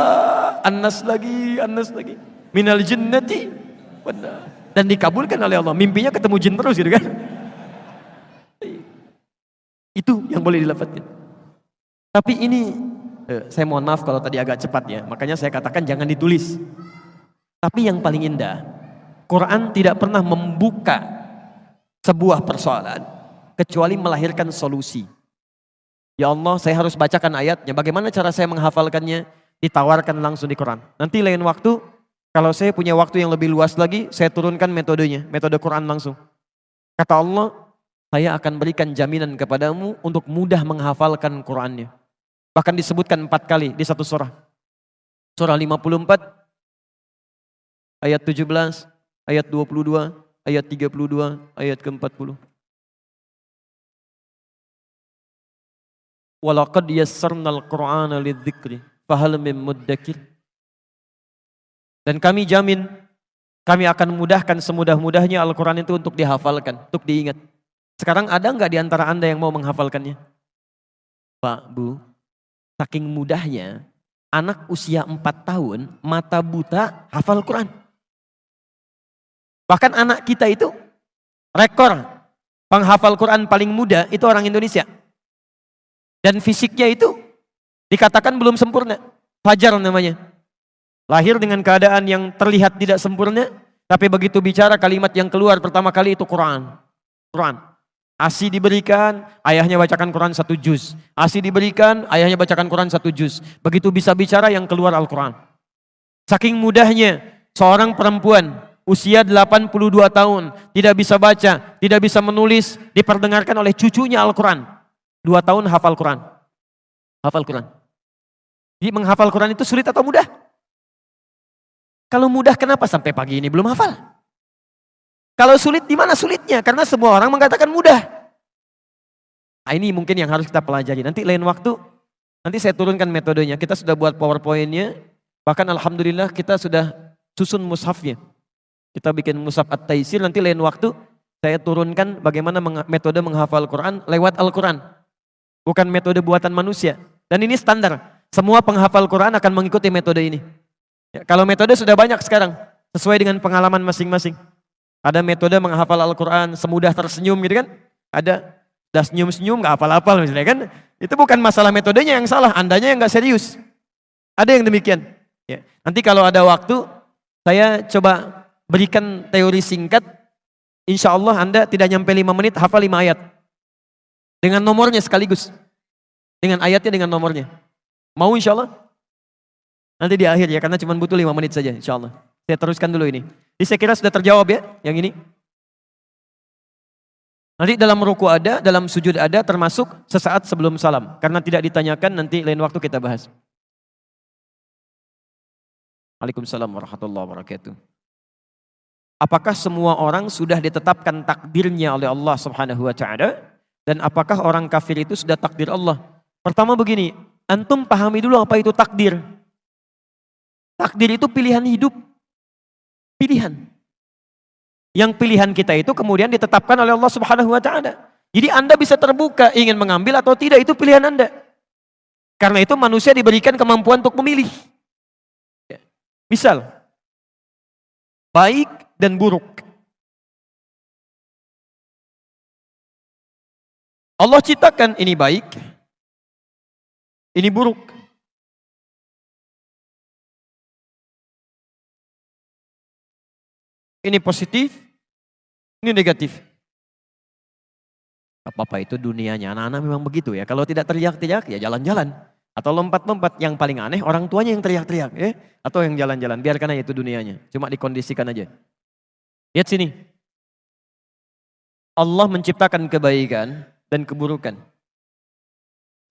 An-Nas lagi, An-Nas lagi. Minal jinnati wan nas. Dan dikabulkan oleh Allah. Mimpinya ketemu jin terus gitu kan. Itu yang boleh dilafadzkan. Tapi ini, saya mohon maaf kalau tadi agak cepat ya. Makanya saya katakan jangan ditulis. Tapi yang paling indah, Quran tidak pernah membuka sebuah persoalan kecuali melahirkan solusi. Ya Allah, saya harus bacakan ayatnya. Bagaimana cara saya menghafalkannya? Ditawarkan langsung di Quran. Nanti lain waktu, kalau saya punya waktu yang lebih luas lagi, saya turunkan metodenya, metode Quran langsung. Kata Allah, saya akan berikan jaminan kepadamu untuk mudah menghafalkan Qurannya. Bahkan disebutkan 4 kali di satu surah. Surah 54, ayat 17, ayat 22, ayat 32, ayat ke-40. Walaqad yassarnal Qur'ana lidzikri fahal min muddakir. Dan kami jamin, kami akan mudahkan semudah-mudahnya Al-Quran itu untuk dihafalkan, untuk diingat. Sekarang ada nggak di antara Anda yang mau menghafalkannya? Pak, Bu, saking mudahnya, anak usia 4 tahun, mata buta, hafal Quran. Bahkan anak kita itu, rekor penghafal Quran paling muda, itu orang Indonesia. Dan fisiknya itu, dikatakan belum sempurna. Fajar namanya. Lahir dengan keadaan yang terlihat tidak sempurna, tapi begitu bicara kalimat yang keluar pertama kali itu Quran. Quran. ASI diberikan, ayahnya bacakan Quran 1 juz. ASI diberikan, ayahnya bacakan Quran 1 juz. Begitu bisa bicara yang keluar Al-Quran. Saking mudahnya seorang perempuan usia 82 tahun, tidak bisa baca, tidak bisa menulis, diperdengarkan oleh cucunya Al-Quran. 2 tahun hafal Quran. Hafal Quran. Jadi menghafal Quran itu sulit atau mudah? Kalau mudah kenapa sampai pagi ini belum hafal? Kalau sulit di mana sulitnya? Karena semua orang mengatakan mudah. Nah, ini mungkin yang harus kita pelajari. Nanti lain waktu, nanti saya turunkan metodenya. Kita sudah buat PowerPoint-nya. Bahkan alhamdulillah kita sudah susun mushafnya. Kita bikin mushaf At-Taisir. Nanti lain waktu saya turunkan bagaimana metode menghafal Quran lewat Al-Quran. Bukan metode buatan manusia. Dan ini standar. Semua penghafal Quran akan mengikuti metode ini. Ya, kalau metode sudah banyak sekarang, sesuai dengan pengalaman masing-masing. Ada metode menghafal Al-Quran semudah tersenyum gitu kan. Ada sudah senyum-senyum gak hafal-hafal misalnya kan. Itu bukan masalah metodenya yang salah, andanya yang gak serius. Ada yang demikian. Ya. Nanti kalau ada waktu, saya coba berikan teori singkat. Insya Allah Anda tidak nyampe 5 menit hafal 5 ayat. Dengan nomornya sekaligus. Dengan ayatnya, dengan nomornya. Mau insya Allah? Nanti di akhir ya, karena cuma butuh 5 menit saja insya Allah. Saya teruskan dulu ini. Jadi saya kira sudah terjawab ya, yang ini. Nanti dalam ruku ada, dalam sujud ada, termasuk sesaat sebelum salam. Karena tidak ditanyakan, nanti lain waktu kita bahas. Waalaikumsalam warahmatullahi wabarakatuh. Apakah semua orang sudah ditetapkan takdirnya oleh Allah Subhanahu wa Ta'ala? Dan apakah orang kafir itu sudah takdir Allah? Pertama begini, antum pahami dulu apa itu takdir. Takdir itu pilihan hidup. Pilihan. Yang pilihan kita itu kemudian ditetapkan oleh Allah Subhanahu wa Ta'ala. Jadi Anda bisa terbuka ingin mengambil atau tidak, itu pilihan Anda. Karena itu manusia diberikan kemampuan untuk memilih. Misal, baik dan buruk. Allah ciptakan ini baik, ini buruk. Ini positif, ini negatif. Apa-apa itu dunianya, anak-anak memang begitu ya. Kalau tidak teriak-teriak ya jalan-jalan. Atau lompat-lompat, yang paling aneh orang tuanya yang teriak-teriak ya. Atau yang jalan-jalan, biarkan aja itu dunianya. Cuma dikondisikan aja. Lihat sini. Allah menciptakan kebaikan dan keburukan.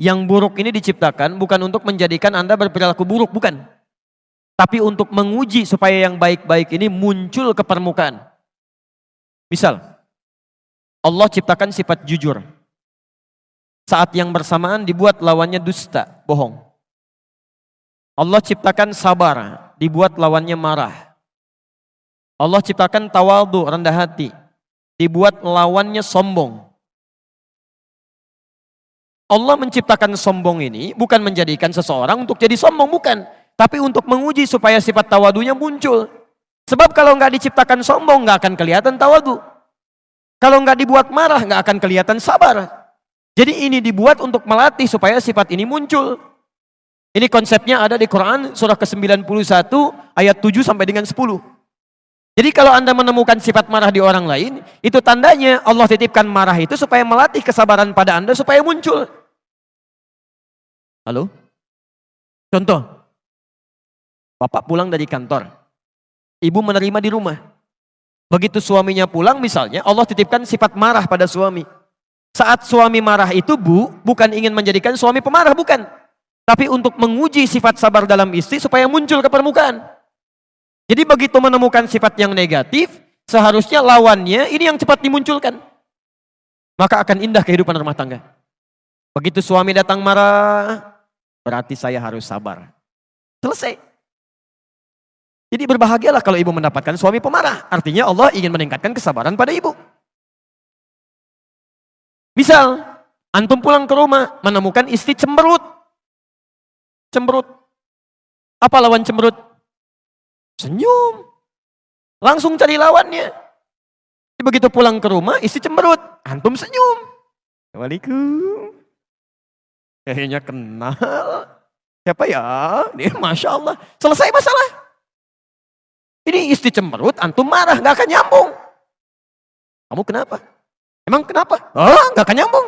Yang buruk ini diciptakan bukan untuk menjadikan Anda berperilaku buruk, bukan. Tapi untuk menguji supaya yang baik-baik ini muncul ke permukaan. Misal, Allah ciptakan sifat jujur. Saat yang bersamaan dibuat lawannya dusta, bohong. Allah ciptakan sabar, dibuat lawannya marah. Allah ciptakan tawadhu, rendah hati, dibuat lawannya sombong. Allah menciptakan sombong ini bukan menjadikan seseorang untuk jadi sombong, bukan. Tapi untuk menguji supaya sifat tawadunya muncul. Sebab kalau nggak diciptakan sombong, nggak akan kelihatan tawadu. Kalau nggak dibuat marah, nggak akan kelihatan sabar. Jadi ini dibuat untuk melatih supaya sifat ini muncul. Ini konsepnya ada di Quran surah ke-91 ayat 7 sampai dengan 10. Jadi kalau Anda menemukan sifat marah di orang lain, itu tandanya Allah titipkan marah itu supaya melatih kesabaran pada Anda supaya muncul. Halo? Contoh, bapak pulang dari kantor, ibu menerima di rumah. Begitu suaminya pulang misalnya, Allah titipkan sifat marah pada suami. Saat suami marah itu bukan ingin menjadikan suami pemarah, bukan. Tapi untuk menguji sifat sabar dalam istri supaya muncul ke permukaan. Jadi begitu menemukan sifat yang negatif, seharusnya lawannya ini yang cepat dimunculkan. Maka akan indah kehidupan rumah tangga. Begitu suami datang marah, berarti saya harus sabar. Selesai. Jadi berbahagialah kalau ibu mendapatkan suami pemarah. Artinya Allah ingin meningkatkan kesabaran pada ibu. Misal, antum pulang ke rumah, menemukan istri cemberut. Cemberut. Apa lawan cemberut? Senyum. Langsung cari lawannya. Begitu pulang ke rumah, istri cemberut. Antum senyum. Assalamualaikum. Kayaknya kenal. Siapa ya? Dia Masya Allah. Selesai masalah. Ini istri cemberut, antum marah. Gak akan nyambung. Kamu kenapa? Emang kenapa? Oh, gak akan nyambung.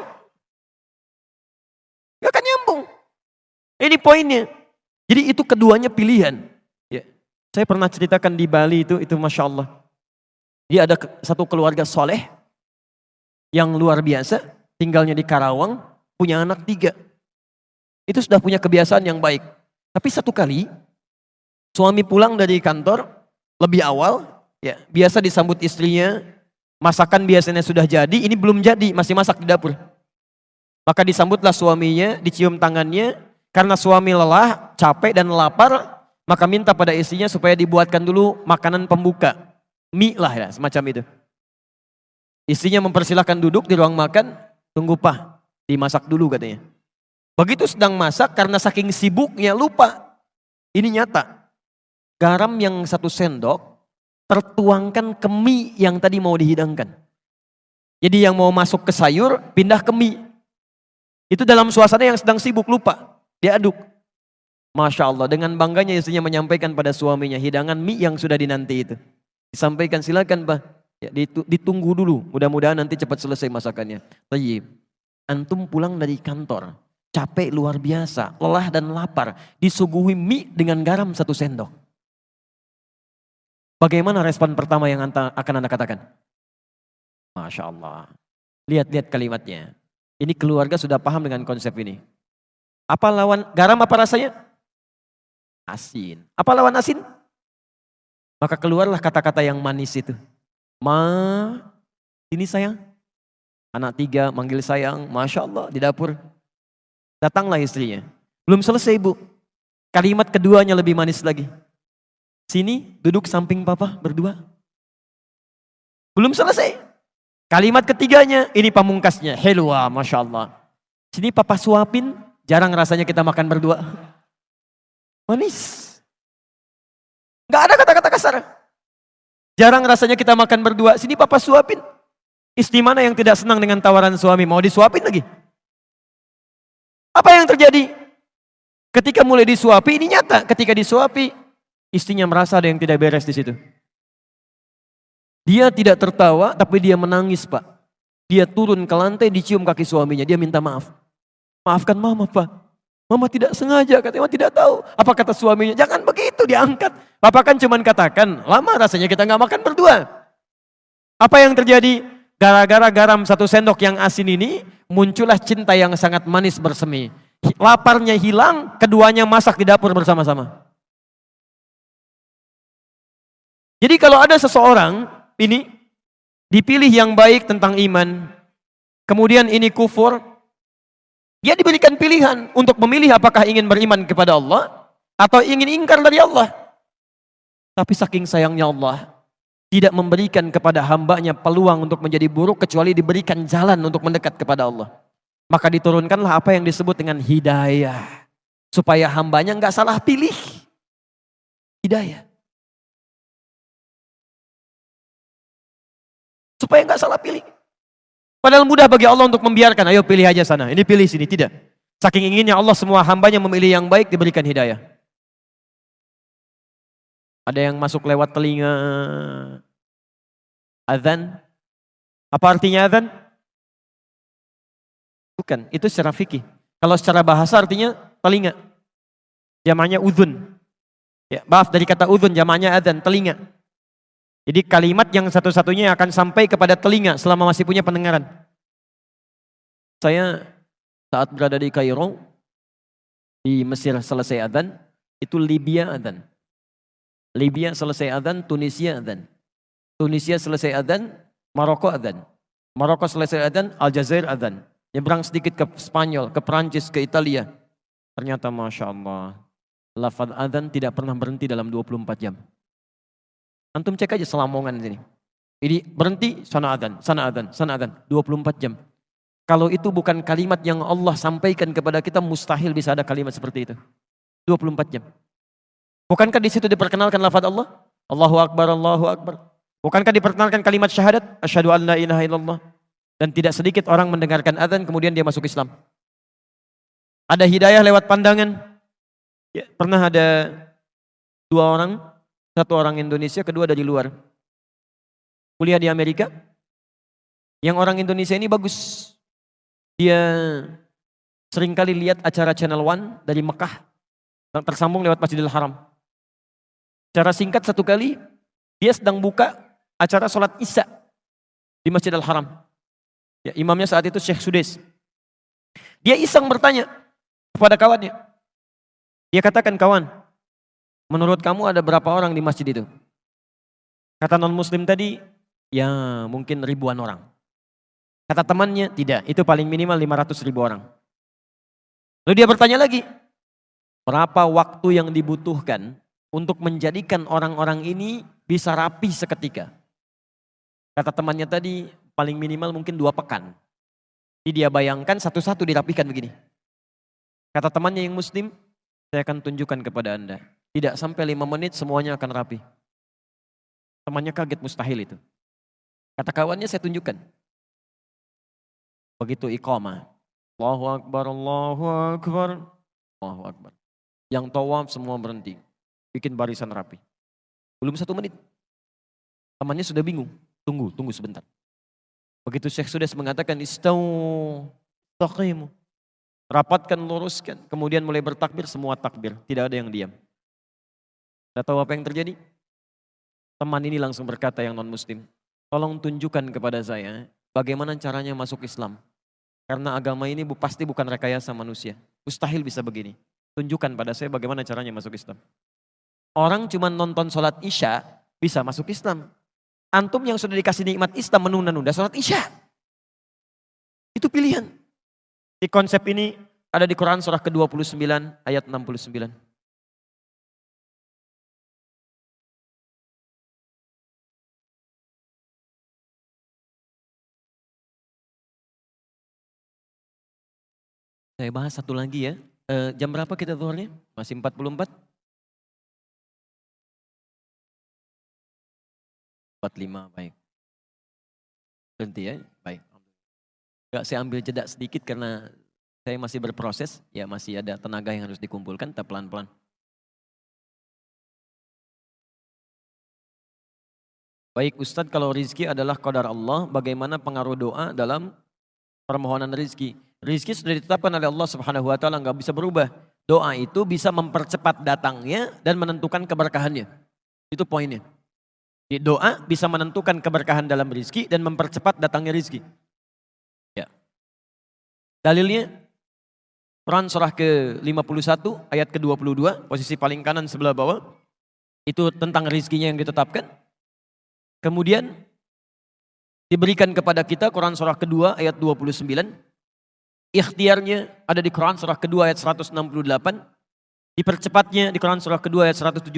Gak akan nyambung. Ini poinnya. Jadi itu keduanya pilihan. Saya pernah ceritakan di Bali itu Masya Allah. Dia ada satu keluarga soleh yang luar biasa, tinggalnya di Karawang, punya anak 3. Itu sudah punya kebiasaan yang baik. Tapi satu kali, suami pulang dari kantor lebih awal, ya biasa disambut istrinya, masakan biasanya sudah jadi, ini belum jadi, masih masak di dapur. Maka disambutlah suaminya, dicium tangannya, karena suami lelah, capek dan lapar, maka minta pada istrinya supaya dibuatkan dulu makanan pembuka. Mie lah ya, semacam itu. Istrinya mempersilahkan duduk di ruang makan, tunggu Pak, dimasak dulu katanya. Begitu sedang masak, karena saking sibuknya lupa. Ini nyata. Garam yang 1 sendok, tertuangkan ke mie yang tadi mau dihidangkan. Jadi yang mau masuk ke sayur, pindah ke mie. Itu dalam suasana yang sedang sibuk, lupa. Diaduk. Masya Allah, dengan bangganya istrinya menyampaikan pada suaminya hidangan mie yang sudah dinanti itu. Disampaikan, silakan Pak, ya, ditunggu dulu, mudah-mudahan nanti cepat selesai masakannya. Tayyib, antum pulang dari kantor, capek luar biasa, lelah dan lapar, disuguhi mie dengan garam 1 sendok. Bagaimana respon pertama yang akan Anda katakan? Masya Allah, lihat-lihat kalimatnya. Ini keluarga sudah paham dengan konsep ini. Apa lawan garam, apa rasanya? Asin. Apa lawan asin? Maka keluarlah kata-kata yang manis itu. Ini sayang. Anak 3 manggil sayang. Masya Allah di dapur. Datanglah istrinya. Belum selesai Bu. Kalimat keduanya lebih manis lagi. Sini duduk samping papa berdua. Belum selesai. Kalimat ketiganya ini pamungkasnya. Helwa Masya Allah. Sini papa suapin. Jarang rasanya kita makan berdua. Manis. Gak ada kata-kata kasar. Jarang rasanya kita makan berdua. Sini papa suapin. Istri mana yang tidak senang dengan tawaran suami? Mau disuapin lagi? Apa yang terjadi? Ketika mulai disuapi, ini nyata. Ketika disuapi, istrinya merasa ada yang tidak beres di situ. Dia tidak tertawa, tapi dia menangis Pak. Dia turun ke lantai, dicium kaki suaminya. Dia minta maaf. Maafkan mama Pak. Mama tidak sengaja, katanya tidak tahu. Apa kata suaminya? Jangan begitu, diangkat. Papa kan cuman katakan, lama rasanya kita nggak makan berdua. Apa yang terjadi? Gara-gara garam 1 sendok yang asin ini, muncullah cinta yang sangat manis bersemi. Laparnya hilang, keduanya masak di dapur bersama-sama. Jadi kalau ada seseorang, ini dipilih yang baik tentang iman, kemudian ini kufur, dia diberikan pilihan untuk memilih apakah ingin beriman kepada Allah atau ingin ingkar dari Allah. Tapi saking sayangnya Allah tidak memberikan kepada hambanya peluang untuk menjadi buruk kecuali diberikan jalan untuk mendekat kepada Allah. Maka diturunkanlah apa yang disebut dengan hidayah. Supaya hambanya nggak salah pilih. hidayah. Supaya nggak salah pilih. Padahal mudah bagi Allah untuk membiarkan, ayo pilih aja sana, ini pilih sini, tidak. Saking inginnya Allah semua hambanya memilih yang baik diberikan hidayah. Ada yang masuk lewat telinga. Azan. Apa artinya azan? Bukan, itu secara fikih. Kalau secara bahasa artinya telinga. Jamaknya udhun. Ya, maaf dari kata udhun, jamaknya azan, telinga. Jadi kalimat yang satu-satunya akan sampai kepada telinga selama masih punya pendengaran. Saya saat berada di Kairo, di Mesir selesai adzan, itu Libya adzan. Libya selesai adzan, Tunisia adzan. Tunisia selesai adzan, Maroko adzan. Maroko selesai adzan, Aljazair adzan. Nyebrang sedikit ke Spanyol, ke Perancis, ke Italia. Ternyata Masya Allah, lafaz adzan tidak pernah berhenti dalam 24 jam. Antum cek aja Selamongan sini. Ini berhenti, sana adzan, sana adzan, sana adzan. 24 jam. Kalau itu bukan kalimat yang Allah sampaikan kepada kita, mustahil bisa ada kalimat seperti itu. 24 jam. Bukankah di situ diperkenalkan lafaz Allah? Allahu Akbar, Allahu Akbar. Bukankah diperkenalkan kalimat syahadat? Asyhadu an la ilaha illallah. Dan tidak sedikit orang mendengarkan adzan kemudian dia masuk Islam. Ada hidayah lewat pandangan. Ya, pernah ada 2 orang. Satu orang Indonesia, kedua dari luar. Kuliah di Amerika. Yang orang Indonesia ini bagus. Dia seringkali lihat acara Channel One dari Mekah. Tersambung lewat Masjidil Haram. Secara singkat satu kali, dia sedang buka acara sholat Isya di Masjidil Haram. Ya, imamnya saat itu Syekh Sudais. Dia iseng bertanya kepada kawannya. Dia katakan, kawan, menurut kamu ada berapa orang di masjid itu? Kata non-muslim tadi, ya mungkin ribuan orang. Kata temannya, tidak, itu paling minimal 500.000 orang. Lalu dia bertanya lagi, berapa waktu yang dibutuhkan untuk menjadikan orang-orang ini bisa rapi seketika? Kata temannya tadi, paling minimal mungkin 2 pekan. Jadi dia bayangkan satu-satu dirapikan begini. Kata temannya yang muslim, saya akan tunjukkan kepada Anda. Tidak sampai 5 menit semuanya akan rapi. Temannya kaget, mustahil itu. Kata kawannya, saya tunjukkan. Begitu iqamah. Allahu Akbar, Allahu Akbar, Allahu Akbar. Yang tawaf semua berhenti. Bikin barisan rapi. Belum 1 menit. Temannya sudah bingung. Tunggu sebentar. Begitu Syekh Sudais mengatakan, istau, taqimu. Rapatkan, luruskan. Kemudian mulai bertakbir, semua takbir. Tidak ada yang diam. Tidak tahu apa yang terjadi? Teman ini langsung berkata yang non-muslim, tolong tunjukkan kepada saya bagaimana caranya masuk Islam. Karena agama ini pasti bukan rekayasa manusia. Mustahil bisa begini. Tunjukkan pada saya bagaimana caranya masuk Islam. Orang cuma nonton sholat Isya bisa masuk Islam. Antum yang sudah dikasih nikmat Islam menunda-nunda sholat Isya. Itu pilihan. Di konsep ini ada di Quran surah ke-29 ayat 69. Saya bahas satu lagi ya. Jam berapa kita zuhurnya? Masih 44? 45, baik. Berhenti ya? Baik. Enggak, saya ambil jeda sedikit karena saya masih berproses. Ya masih ada tenaga yang harus dikumpulkan, tapi pelan-pelan. Baik Ustadz, kalau rizki adalah qadar Allah, bagaimana pengaruh doa dalam permohonan rizki? Rizki sudah ditetapkan oleh Allah Subhanahu wa taala, enggak bisa berubah. Doa itu bisa mempercepat datangnya dan menentukan keberkahannya. Itu poinnya. Di doa bisa menentukan keberkahan dalam rizki dan mempercepat datangnya rizki. Ya. Dalilnya Quran surah ke-51 ayat ke-22, posisi paling kanan sebelah bawah. Itu tentang rizkinya yang ditetapkan. Kemudian diberikan kepada kita Quran surah kedua ayat 29. Ikhtiarnya ada di Quran surah kedua ayat 168. Dipercepatnya di Quran surah kedua ayat 172.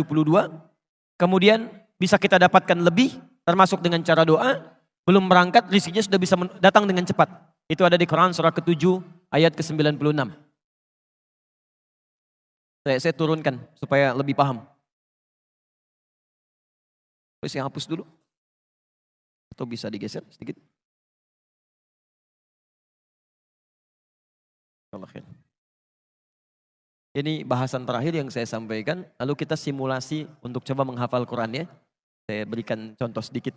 Kemudian bisa kita dapatkan lebih termasuk dengan cara doa. Belum berangkat rizkinya sudah bisa datang dengan cepat. Itu ada di Quran surah ke-7 ayat ke-96. Saya turunkan supaya lebih paham. Boleh saya hapus dulu? Atau bisa digeser sedikit? Allah khair. Ini bahasan terakhir yang saya sampaikan, lalu kita simulasi untuk coba menghafal Quran ya. Saya berikan contoh sedikit.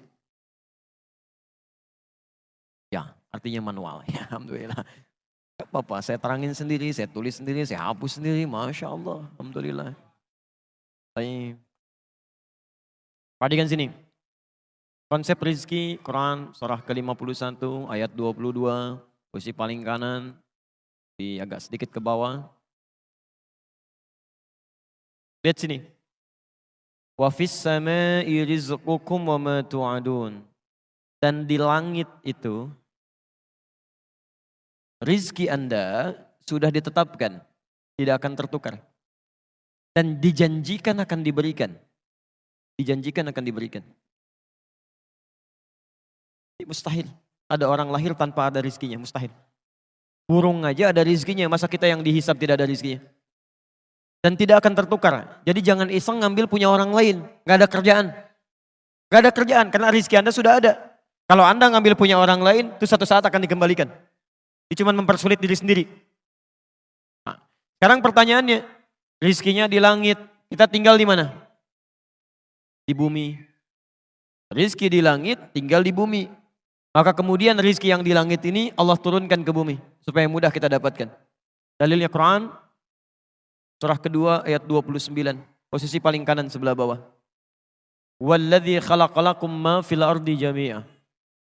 Ya, artinya manual. Ya, alhamdulillah. Gak apa-apa, saya terangin sendiri, saya tulis sendiri, saya hapus sendiri. Masya Allah, alhamdulillah. Baik. Perhatikan sini. Konsep rizki, Quran, surah ke-51, ayat 22, posisi paling kanan, di agak sedikit ke bawah. Lihat sini. Wa fis sama'i rizqukum wa ma tu'adun. Dan di langit itu, rizki Anda sudah ditetapkan, tidak akan tertukar. Dan dijanjikan akan diberikan. Dijanjikan akan diberikan. Mustahil. Ada orang lahir tanpa ada rizkinya, mustahil. Burung aja ada rizkinya, masa kita yang dihisap tidak ada rizkinya? Dan tidak akan tertukar. Jadi jangan iseng ngambil punya orang lain, gak ada kerjaan. Gak ada kerjaan, karena rizki Anda sudah ada. Kalau Anda ngambil punya orang lain, itu satu saat akan dikembalikan. Itu cuma mempersulit diri sendiri. Nah, sekarang pertanyaannya, rizkinya di langit, kita tinggal di mana? Di bumi. Rizki di langit, tinggal di bumi. Maka kemudian rizki yang di langit ini Allah turunkan ke bumi supaya mudah kita dapatkan. Dalilnya Quran surah kedua ayat 29, posisi paling kanan sebelah bawah. Walladzi khalaqalakum ma fil ardi jami'a.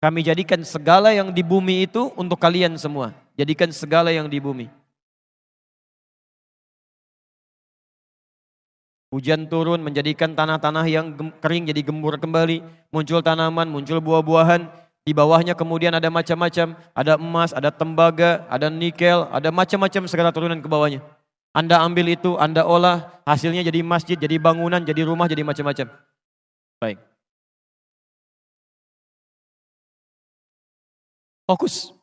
Kami jadikan segala yang di bumi itu untuk kalian semua. Jadikan segala yang di bumi. Hujan turun menjadikan tanah-tanah yang kering jadi gembur kembali, muncul tanaman, muncul buah-buahan. Di bawahnya kemudian ada macam-macam, ada emas, ada tembaga, ada nikel, ada macam-macam segala turunan ke bawahnya. Anda ambil itu, Anda olah, hasilnya jadi masjid, jadi bangunan, jadi rumah, jadi macam-macam. Baik. Fokus.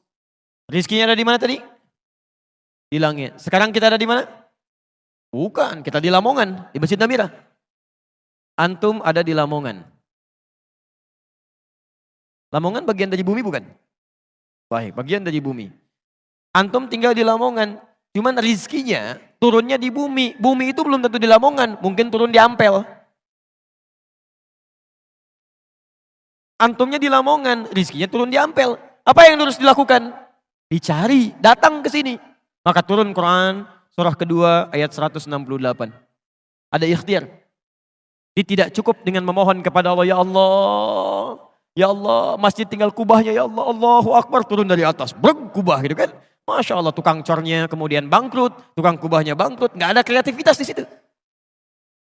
Rizkinya ada di mana tadi? Di langit. Sekarang kita ada di mana? Bukan, kita di Lamongan, di Masjid Namira. Antum ada di Lamongan. Lamongan bagian dari bumi bukan? Baik, bagian dari bumi. Antum tinggal di Lamongan, cuman rizkinya turunnya di bumi. Bumi itu belum tentu di Lamongan, mungkin turun di Ampel. Antumnya di Lamongan, rizkinya turun di Ampel. Apa yang harus dilakukan? Dicari, datang ke sini. Maka turun Quran surah kedua ayat 168. Ada ikhtiar. Dia tidak cukup dengan memohon kepada Allah, ya Allah. Ya Allah, masjid tinggal kubahnya, ya Allah, Allahu Akbar, turun dari atas, breg, kubah gitu kan. Masya Allah, tukang cornya kemudian bangkrut, tukang kubahnya bangkrut, nggak ada kreativitas di situ.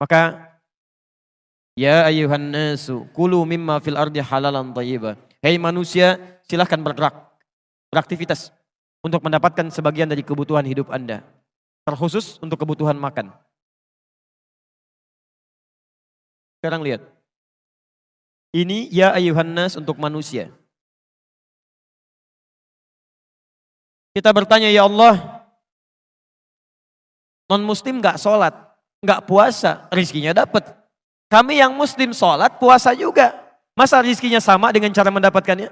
Maka, ya ayuhan nasu, kulu mimma fil ardi halalan thayyibah. Hei manusia, silahkan bergerak, beraktivitas untuk mendapatkan sebagian dari kebutuhan hidup Anda. Terkhusus untuk kebutuhan makan. Sekarang lihat. Ini ya ayuhan nas untuk manusia. Kita bertanya, ya Allah, non-muslim gak sholat, gak puasa, rizkinya dapat. Kami yang muslim sholat, puasa juga. Masa rizkinya sama dengan cara mendapatkannya?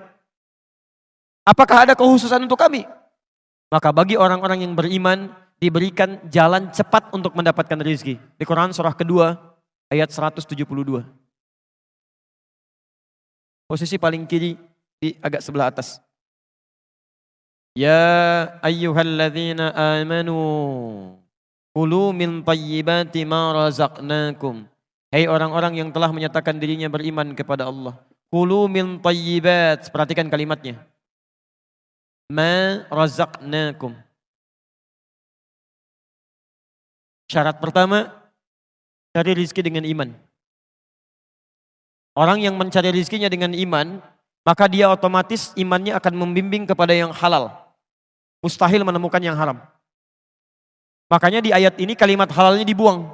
Apakah ada kekhususan untuk kami? Maka bagi orang-orang yang beriman, diberikan jalan cepat untuk mendapatkan rizki. Di Quran surah kedua, ayat 172. Posisi paling kiri di agak sebelah atas. Ya ayyuhalladzina amanu kulu min thayyibati ma razaqnakum. Hei orang-orang yang telah menyatakan dirinya beriman kepada Allah. Kulu min thayyibat. Perhatikan kalimatnya. Ma razaqnakum. Syarat pertama, cari rizki dengan iman. Orang yang mencari rizkinya dengan iman, maka dia otomatis imannya akan membimbing kepada yang halal. Mustahil menemukan yang haram. Makanya di ayat ini kalimat halalnya dibuang.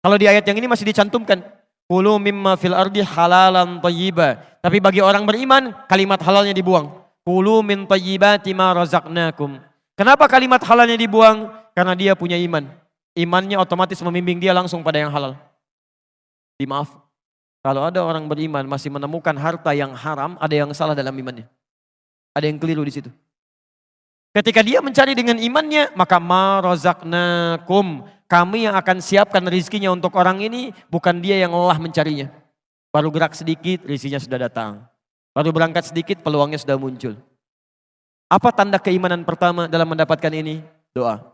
Kalau di ayat yang ini masih dicantumkan. Kulu mimma fil ardi halalan thayyiba. Tapi bagi orang beriman, kalimat halalnya dibuang. Kulu min thayyibati ma razaqnakum. Kenapa kalimat halalnya dibuang? Karena dia punya iman. Imannya otomatis membimbing dia langsung pada yang halal. Dimaaf. Kalau ada orang beriman masih menemukan harta yang haram, ada yang salah dalam imannya. Ada yang keliru di situ. Ketika dia mencari dengan imannya, maka ma razaqnakum, kami yang akan siapkan rizkinya untuk orang ini, bukan dia yang lelah mencarinya. Baru gerak sedikit, rizkinya sudah datang. Baru berangkat sedikit, peluangnya sudah muncul. Apa tanda keimanan pertama dalam mendapatkan ini? Doa.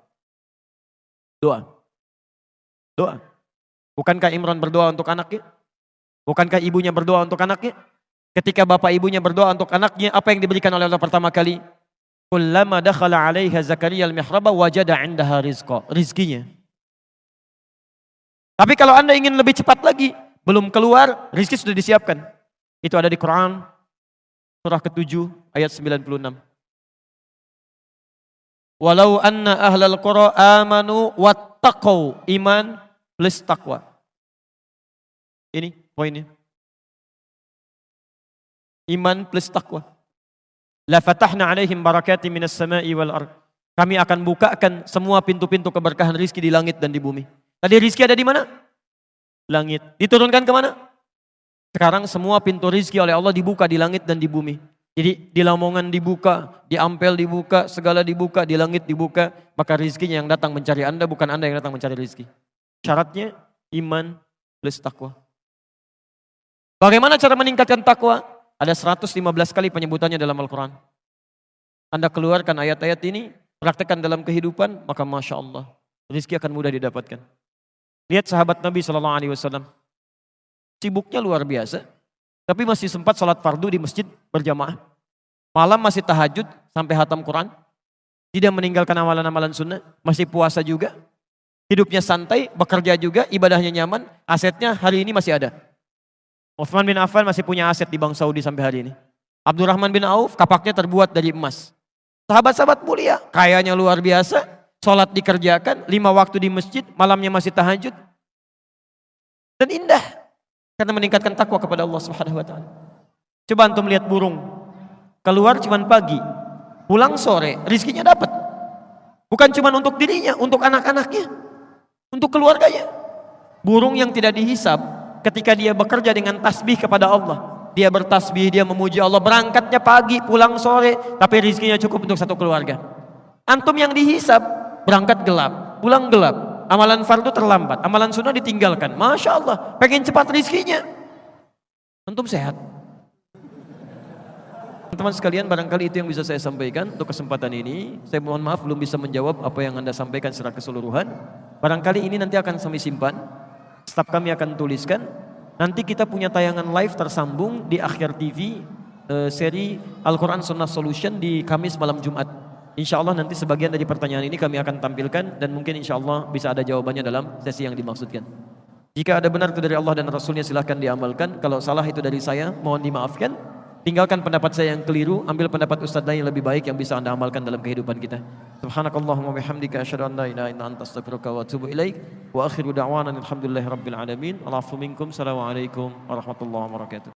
Doa. Doa. Bukankah Imran berdoa untuk anaknya? Bukankah ibunya berdoa untuk anaknya? Ketika bapak ibunya berdoa untuk anaknya, apa yang diberikan oleh Allah pertama kali? Kullama dakhala 'alaiha Zakaria al-mihraba wajada 'indaha rizqa. Rizkinya. Tapi kalau Anda ingin lebih cepat lagi, belum keluar, rizki sudah disiapkan. Itu ada di Quran surah ke-7 ayat 96. Walau anna ahlal qura amanu wattaqau, iman plus takwa. Ini poinnya. Iman plus takwa. La fatahna alaihim barakatim minas sama'i wal ard. Kami akan bukakan semua pintu-pintu keberkahan rizki di langit dan di bumi. Tadi rizki ada di mana? Langit. Diturunkan ke mana? Sekarang semua pintu rizki oleh Allah dibuka di langit dan di bumi. Jadi di Lamongan dibuka, di Ampel dibuka, segala dibuka, di langit dibuka. Maka rizkinya yang datang mencari Anda, bukan Anda yang datang mencari rizki. Syaratnya iman plus takwa. Bagaimana cara meningkatkan takwa? Ada 115 kali penyebutannya dalam Al-Quran. Anda keluarkan ayat-ayat ini, praktekkan dalam kehidupan, maka Masya Allah, rizki akan mudah didapatkan. Lihat sahabat Nabi SAW. Sibuknya luar biasa. Tapi masih sempat sholat fardu di masjid berjamaah. Malam masih tahajud sampai hatam Quran. Tidak meninggalkan amalan-amalan sunnah. Masih puasa juga. Hidupnya santai, bekerja juga, ibadahnya nyaman. Asetnya hari ini masih ada. Utsman bin Affan masih punya aset di Bank Saudi sampai hari ini. Abdurrahman bin Auf kapaknya terbuat dari emas. Sahabat-sahabat mulia, kayanya luar biasa. Sholat dikerjakan, 5 waktu di masjid, malamnya masih tahajud. Dan indah. Karena meningkatkan takwa kepada Allah Subhanahu wa taala. Coba antum lihat burung. Keluar cuman pagi, pulang sore, rizkinya dapat. Bukan cuma untuk dirinya, untuk anak-anaknya, untuk keluarganya. Burung yang tidak dihisab, ketika dia bekerja dengan tasbih kepada Allah, dia bertasbih, dia memuji Allah, berangkatnya pagi, pulang sore, tapi rizkinya cukup untuk satu keluarga. Antum yang dihisab, berangkat gelap, pulang gelap. Amalan fardu terlambat, amalan sunnah ditinggalkan. Masya Allah, pengen cepat rizkinya. Antum sehat. Teman-teman sekalian, barangkali itu yang bisa saya sampaikan untuk kesempatan ini. Saya mohon maaf belum bisa menjawab apa yang Anda sampaikan secara keseluruhan. Barangkali ini nanti akan kami simpan. Staf kami akan tuliskan. Nanti kita punya tayangan live tersambung di Akhir TV, seri Al-Quran Sunnah Solution di Kamis malam Jumat. Insya Allah nanti sebagian dari pertanyaan ini kami akan tampilkan dan mungkin insya Allah bisa ada jawabannya dalam sesi yang dimaksudkan. Jika ada benar itu dari Allah dan Rasulnya silahkan diamalkan. Kalau salah itu dari saya, mohon dimaafkan. Tinggalkan pendapat saya yang keliru, ambil pendapat Ustadz lain yang lebih baik yang bisa Anda amalkan dalam kehidupan kita. Subhanakallahumma bihamdika asyhadu an la ilaha illa anta astaghfiruka wa atubu ilaik. Wa akhiru da'wana alhamdulillahi rabbil alamin. Al'afu minkum. Assalamualaikum warahmatullahi wabarakatuh.